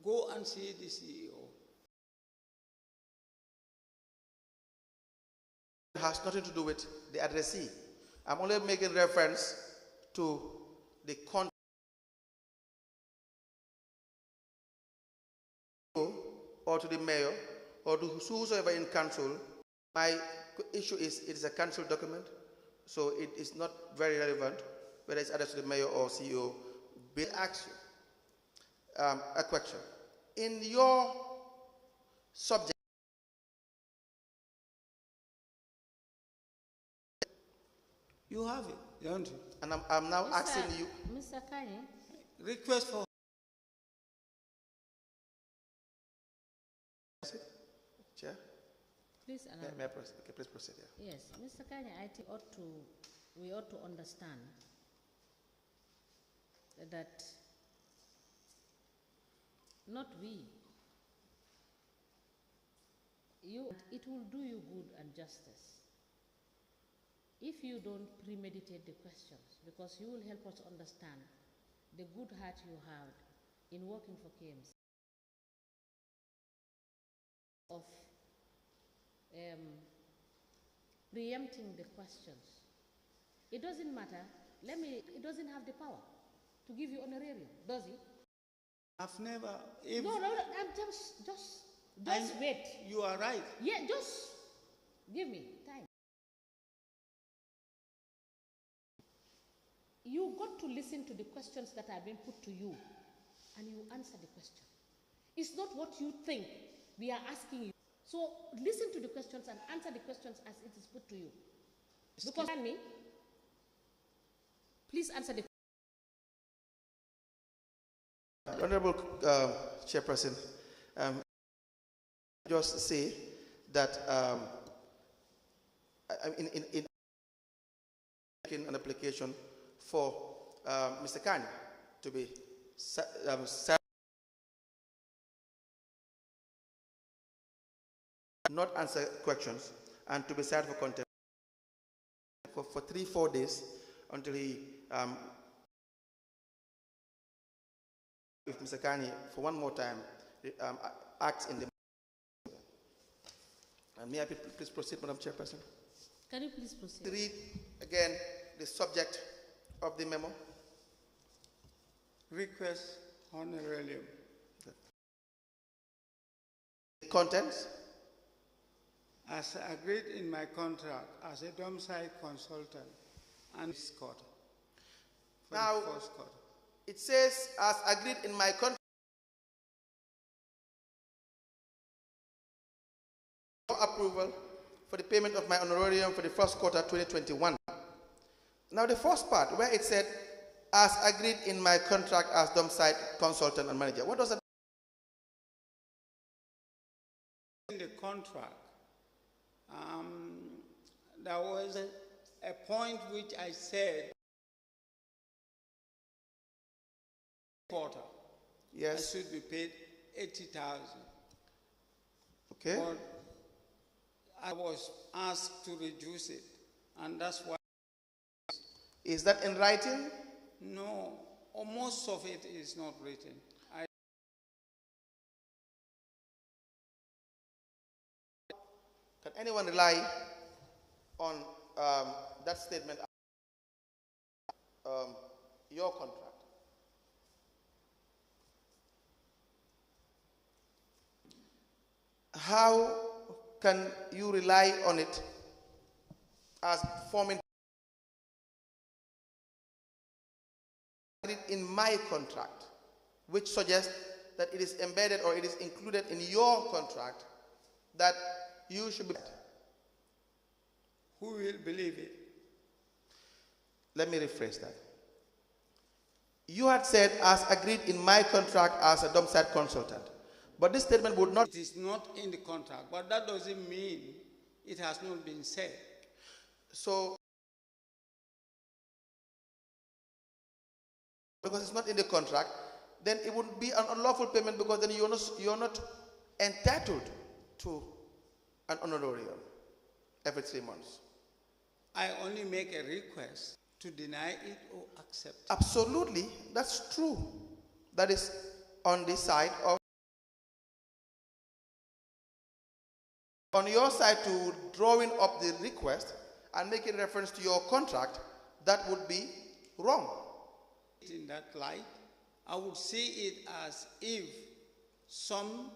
S5: go and see the CEO.
S4: It has nothing to do with the addressee. I'm only making reference to the content or to the mayor or to whosoever in council. My issue is it is a council document, so it is not very relevant whether it's addressed to the mayor or CEO. We'll ask you a question. In your subject,
S5: You have it, don't you?
S4: and I'm now asking you.
S2: Mr. Kanye,
S5: Request for...
S4: Chair?
S2: please allow me.
S4: May I proceed? Okay, please proceed. Yeah.
S2: Yes, Mr. Kanye, I think we ought to understand that not we, it will do you good and justice if you don't premeditate the questions, because you will help us understand the good heart you have in working for KMC of preempting the questions. It doesn't matter. It doesn't have the power to give you honorarium, does it?
S5: I've never...
S2: No, I'm just wait.
S5: You are right.
S2: Yeah, just give me time. You got to listen to the questions that are being put to you, and you answer the question. It's not what you think we are asking you. So listen to the questions and answer the questions as it is put to you. Because me, please answer the question.
S4: Honorable Chairperson, just say that in an application for Mr. Kanye to be not answer questions and to be cited for contempt for 3-4 days until he if Mr. Kanye for one more time acts in the... And may I please proceed, Madam Chairperson?
S2: Can you please proceed?
S4: Read again the subject of the memo.
S5: Request honorarium.
S4: The contents.
S5: As agreed in my contract as a domicile consultant and this quarter.
S4: Now,
S5: the first quarter.
S4: It says, as agreed in my contract, approval for the payment of my honorarium for the first quarter 2021. Now the first part where it said, as agreed in my contract as domicile consultant and manager. What does that
S5: mean? In the contract, there was a point which I said, quarter,
S4: yes,
S5: I should be paid 80,000.
S4: Okay.
S5: But I was asked to reduce it, and that's why
S4: Is that in writing?
S5: No, or most of it is not written.
S4: Can anyone rely on that statement, your contract? How can you rely on it as forming it in my contract, which suggests that it is embedded or it is included in your contract that you should be?
S5: Who will believe it?
S4: Let me rephrase that. You had said, as agreed in my contract as a dump site consultant, but this statement would not.
S5: It is not in the contract, but that doesn't mean it has not been said.
S4: So, because it's not in the contract, then it would be an unlawful payment, because then you're not entitled to an honorarium every 3 months.
S5: I only make a request to deny it or accept it.
S4: Absolutely, that's true. That is on the side of, on your side, to drawing up the request and making reference to your contract. That would be wrong.
S5: In that light, I would see it as if some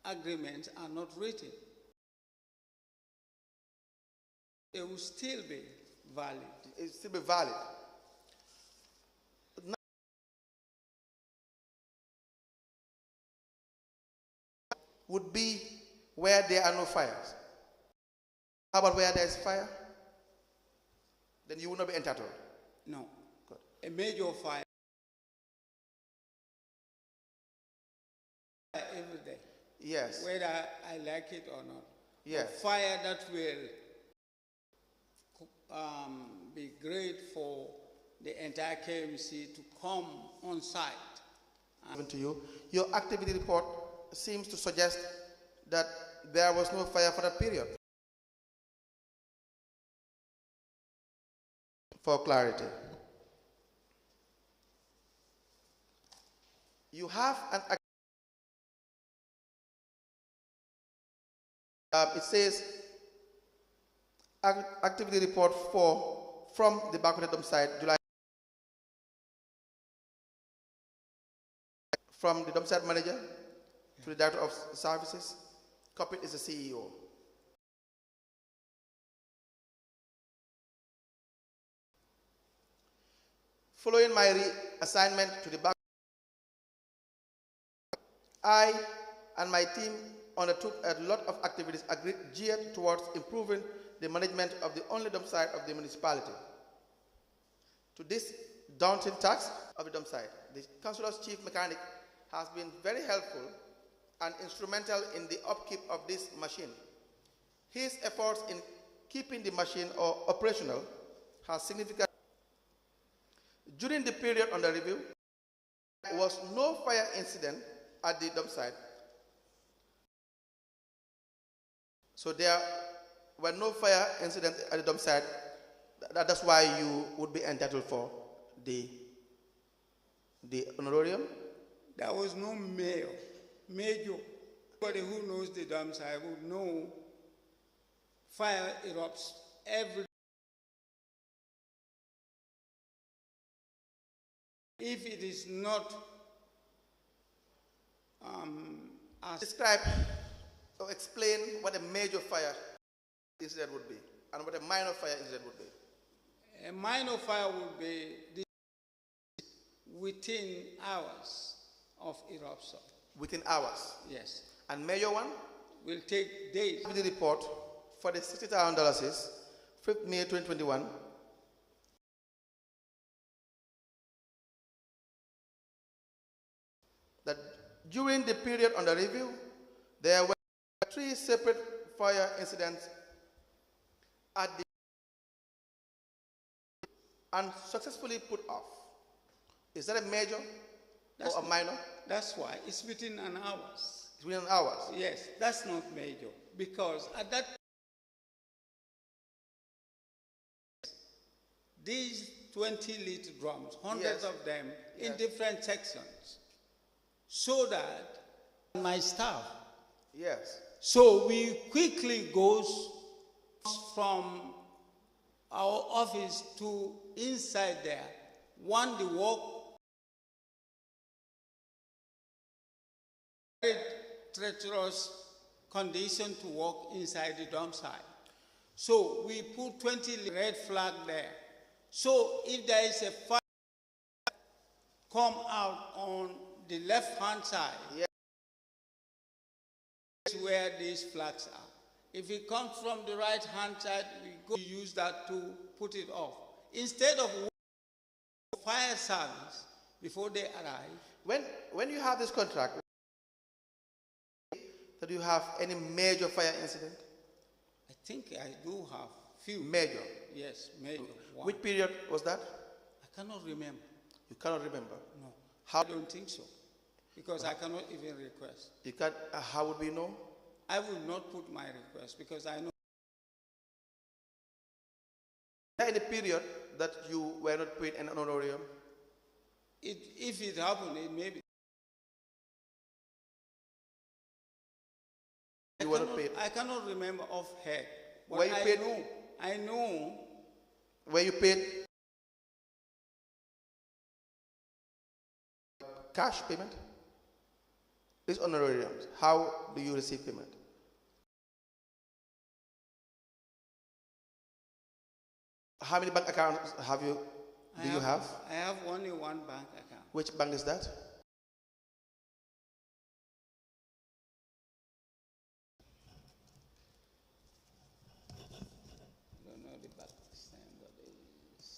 S5: agreements are not written. It will still be valid.
S4: It will still be valid. Would be where there are no fires. How about where there is fire? Then you will not be entitled.
S5: No.
S4: Good.
S5: A major fire every day.
S4: Yes.
S5: Whether I like it or not.
S4: Yes.
S5: A fire that will be great for the entire KMC to come on site.
S4: Given to you, your activity report seems to suggest that there was no fire for that period. For clarity, you have an it says activity report 4 from the Bakwata dump site, July, from the dump site manager to the director of services. Copied is the CEO. Following my reassignment to the back, I and my team undertook a lot of activities geared towards improving the management of the only dump site of the municipality. To this daunting task of the dump site, the councillor's chief mechanic has been very helpful and instrumental in the upkeep of this machine. His efforts in keeping the machine operational has significant. During the period under review, there was no fire incident at the dump site. So there were no fire incidents at the dump site. That's why you would be entitled for the honorarium.
S5: There was no major. Anybody who knows the dump site would know fire erupts every day. If it is not
S4: describe or explain what a major fire incident would be and what a minor fire incident would be.
S5: A minor fire would be within hours of eruption.
S4: Within hours?
S5: Yes.
S4: And major one?
S5: Will take days.
S4: The report for the $60,000 is 5th May 2021. That during the period under review, there were 3 separate fire incidents at the and successfully put off. Is that a major or a minor?
S5: That's why it's within an hour.
S4: It's within hours.
S5: Yes, that's not major, because at that these 20-liter drums, hundreds
S4: Yes.
S5: of them in
S4: Yes.
S5: different sections, so that my staff.
S4: Yes.
S5: So we quickly goes from our office to inside there. One, the walk, very treacherous condition to walk inside the dump site. So we put 20 red flag there. So if there is a fire come out on the left-hand side,
S4: Yeah.
S5: is where these flags are. If it comes from the right-hand side, we go use that to put it off. Instead of fire service before they arrive,
S4: When you have this contract, do you have any major fire incident?
S5: I think I do have few.
S4: Major.
S5: Yes, major. One.
S4: Which period was that?
S5: I cannot remember.
S4: You cannot remember.
S5: No.
S4: How
S5: I don't think so. Because I cannot even request.
S4: you can? How would we know?
S5: I will not put my request because I know.
S4: Any period that you were not paid an honorarium?
S5: If it happened, it may be.
S4: You were not paid.
S5: I cannot remember off head. But
S4: Were you paid?
S5: I know.
S4: Were you paid cash payment? These honorariums, how do you receive payment? How many bank accounts have you? Do you have?
S5: I have only one bank account.
S4: Which bank is that?
S5: I don't know the bank this time, but it is.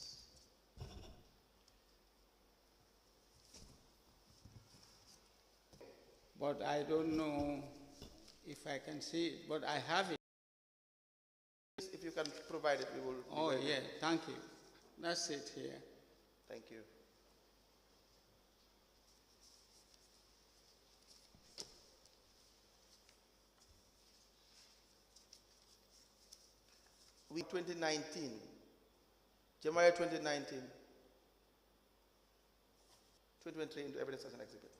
S5: But I don't know if I can see it, but I have it.
S4: If you can provide it, we will.
S5: Oh, yeah, thank you. That's it here.
S4: Thank you. We 2019, January 2019, 2023 into evidence as an exhibit.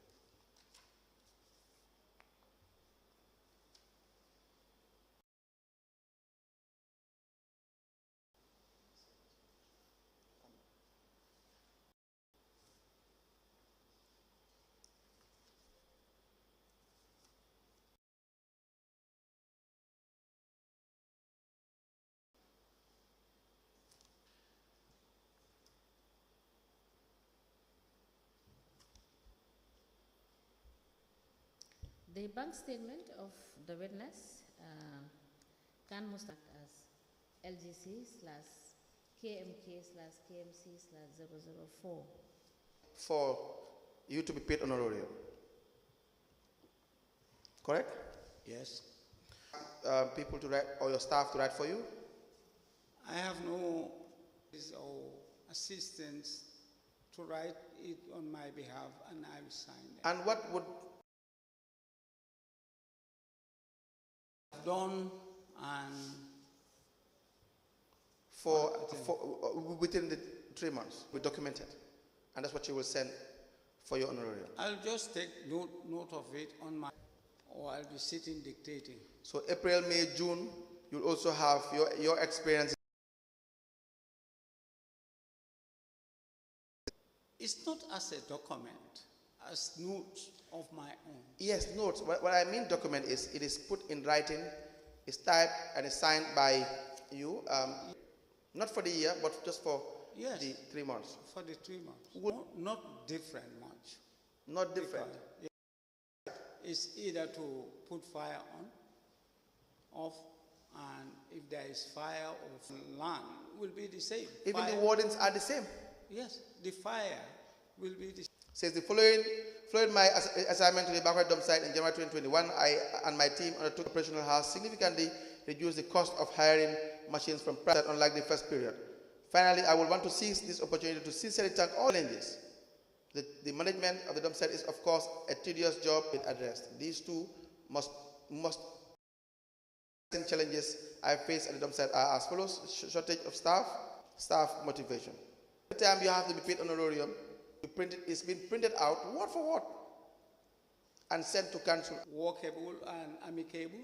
S2: The bank statement of the witness can must act as LGC slash KMK slash KMC slash 004.
S4: For you to be paid honorarium. Correct?
S5: Yes.
S4: People to write, or your staff to write for you?
S5: I have no assistance to write it on my behalf, and I will sign it.
S4: And what would
S5: Done and
S4: for within the 3 months, we documented, and that's what you will send for your honorarium.
S5: I'll just take note of it on my, or I'll be sitting dictating.
S4: So April, May, June, you'll also have your experience.
S5: It's not as a document, as notes of my own.
S4: Yes, notes. What I mean document is it is put in writing, it's typed and it's signed by you, not for the year, but just for
S5: Yes.
S4: the 3 months.
S5: For the 3 months.
S4: Would-
S5: Not different much.
S4: Not different.
S5: It's either to put fire on, off, and if there is fire or land, will be the same.
S4: Even
S5: Fire-
S4: the wordings are the same.
S5: Yes, the fire will be the same.
S4: Says the following my assignment to the backward dump site in January 2021, I and my team undertook operational has significantly reduced the cost of hiring machines from private, unlike the first period. Finally, I would want to seize this opportunity to sincerely thank all challenges. The management of the dump site is, of course, a tedious job with addressed. These two must challenges I face at the dump site are as follows: shortage of staff motivation. Every time you have to be paid honorarium, it's been printed out word for word and sent to council.
S5: Workable and amicable.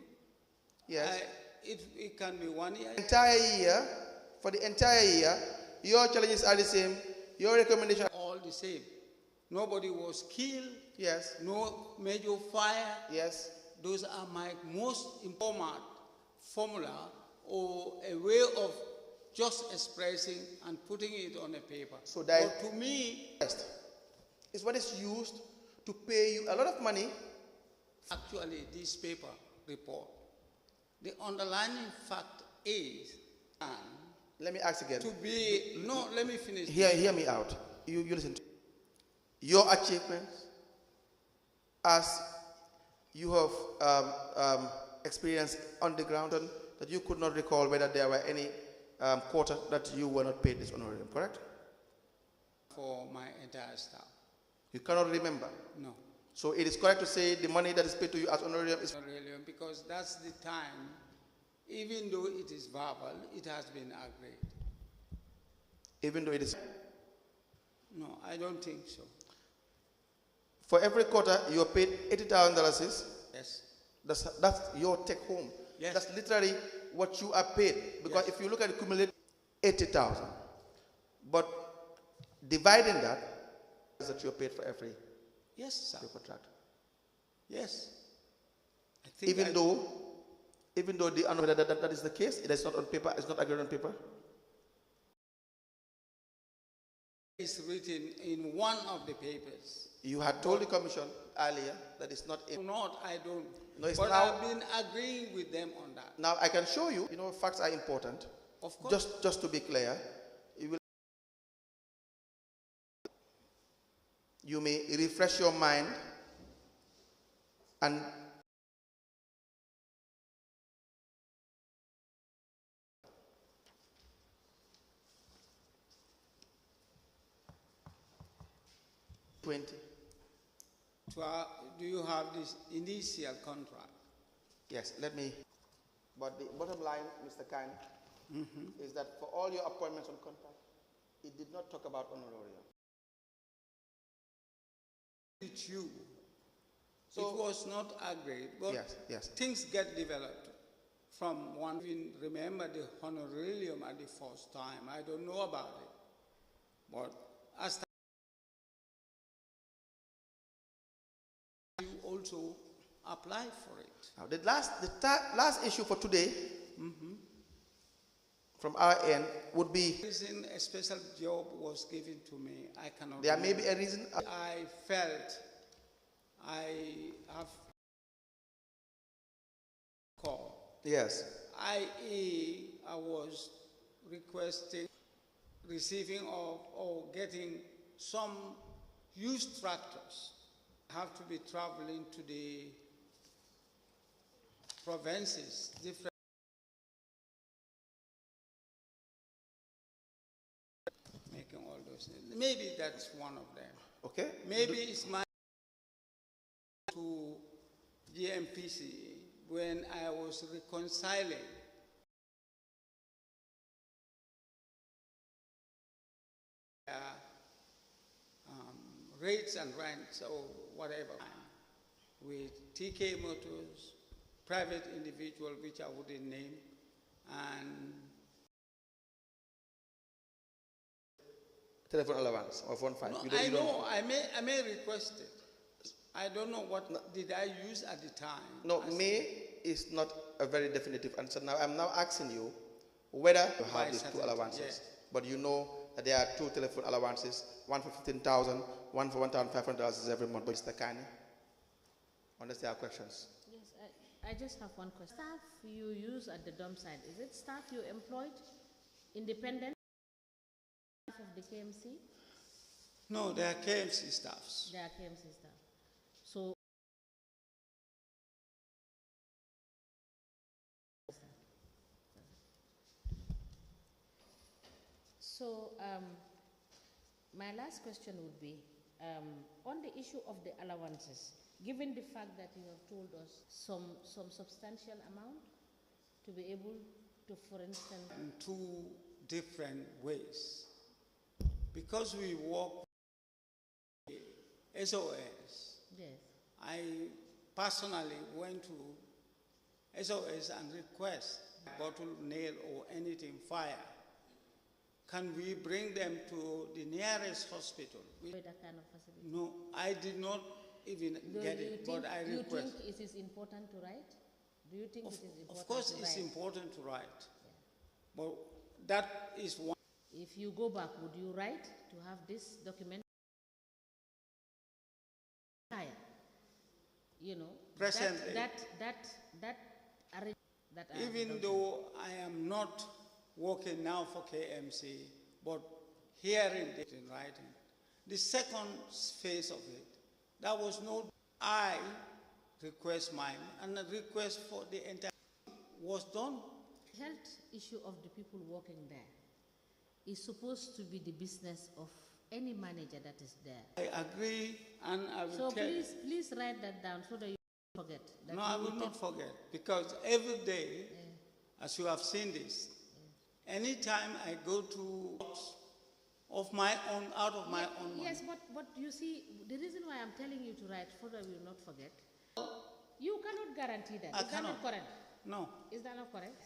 S4: Yes.
S5: It can be 1 year.
S4: For the entire year, your challenges are the same. Your recommendation
S5: All the same. Nobody was killed.
S4: yes,
S5: No major fire.
S4: yes.
S5: Those are my most important formula or a way of just expressing and putting it on a paper.
S4: So that
S5: But to me,
S4: is what is used to pay you a lot of money.
S5: actually, this paper report, the underlying fact is,
S4: Let me ask again.
S5: to be, no, let me finish.
S4: Hear me out. You listen to your achievements as you have experienced on the ground, that you could not recall whether there were any quarter that you were not paid this honorarium, correct?
S5: For my entire staff.
S4: You cannot remember.
S5: No.
S4: So it is correct to say the money that is paid to you as honorarium is
S5: Honorarium, because that's the time, even though it is verbal, it has been agreed.
S4: even though it is
S5: No, I don't think so.
S4: for every quarter you are paid $80,000.
S5: Yes.
S4: That's your take home.
S5: Yes.
S4: That's literally what you are paid. Because
S5: Yes.
S4: if you look at the cumulative 80,000, but dividing that is that you are paid for every
S5: Yes, sir.
S4: contract.
S5: Yes. I think
S4: Even though the honor that is the case, it is not on paper, it's not agreed on paper.
S5: it's written in one of the papers.
S4: You had told the commission earlier that it's not
S5: If
S4: in.
S5: not, I don't.
S4: No, it's
S5: but
S4: now-
S5: I've been agreeing with them on that.
S4: Now I can show you. You know, facts are important.
S5: Of course.
S4: Just to be clear, you may refresh your mind and
S5: Do you have this initial contract?
S4: yes, let me. But the bottom line, Mr. Khan, is that for all your appointments on contract, it did not talk about honorarium.
S5: It's you.
S4: So-
S5: it was not agreed, but
S4: Yes.
S5: things get developed from one. Even remember the honorarium at the first time. I don't know about it, but as you also apply for it.
S4: Now, the last issue for today, from our end, would be
S5: Reason a special job was given to me. I cannot.
S4: there may be
S5: remember.
S4: a reason.
S5: I felt I have call.
S4: Yes.
S5: I.e., I was requesting receiving or getting some used tractors. I have to be traveling to the provinces, different. Making all those things. Maybe that's one of them.
S4: Okay.
S5: Maybe it's my to GMPC when I was reconciling rates and rents or whatever with TK Motors, private individual which I wouldn't name, and
S4: Telephone allowance or phone fine.
S5: no,
S4: You don't-
S5: I
S4: you don't-
S5: know I may request it. I don't know what did I use at the time.
S4: No, may is not a very definitive answer. Now I'm now asking you whether you
S5: By
S4: have these two
S5: Saturday,
S4: allowances.
S5: yes.
S4: But you know that there are two telephone allowances, one for 15,000, one for $1,500 every month. But Mr. Kani, understand our questions.
S2: Yes, I just have one question. Staff you use at the dump site, is it staff you employed, independent of the KMC?
S5: No, they are KMC staffs.
S2: They are KMC staff. So, my last question would be, on the issue of the allowances, given the fact that you have told us some substantial amount to be able to, for instance,
S5: In two different ways. because we work SOS,
S2: Yes.
S5: I personally went to SOS and request bottle, nail, or anything fire. Can we bring them to the nearest hospital?
S2: With that kind of facility.
S5: No, I did not even get it, but I
S2: You
S5: request.
S2: think it is important to write? Do you think it is important
S5: Of course,
S2: to
S5: it's
S2: write?
S5: important to write, but that is one.
S2: If you go back, would you write to have this document? You know,
S5: Presently.
S2: that I
S5: Even though I am not working now for KMC, but hearing it in writing, the second phase of it, that was no, I request mine, and the request for the entire was done.
S2: health issue of the people working there is supposed to be the business of any manager that is there.
S5: I agree, and I will
S2: So
S5: tell you.
S2: please write that down so that you don't forget. That
S5: No,
S2: you
S5: I will not forget, because every day, as you have seen this, anytime I go to of my own, out of my own money.
S2: Yes, but you see, the reason why I'm telling you to write so that you will not forget, you cannot guarantee that.
S5: I
S2: Is that not
S5: cannot.
S2: correct?
S5: No,
S2: Is that not correct?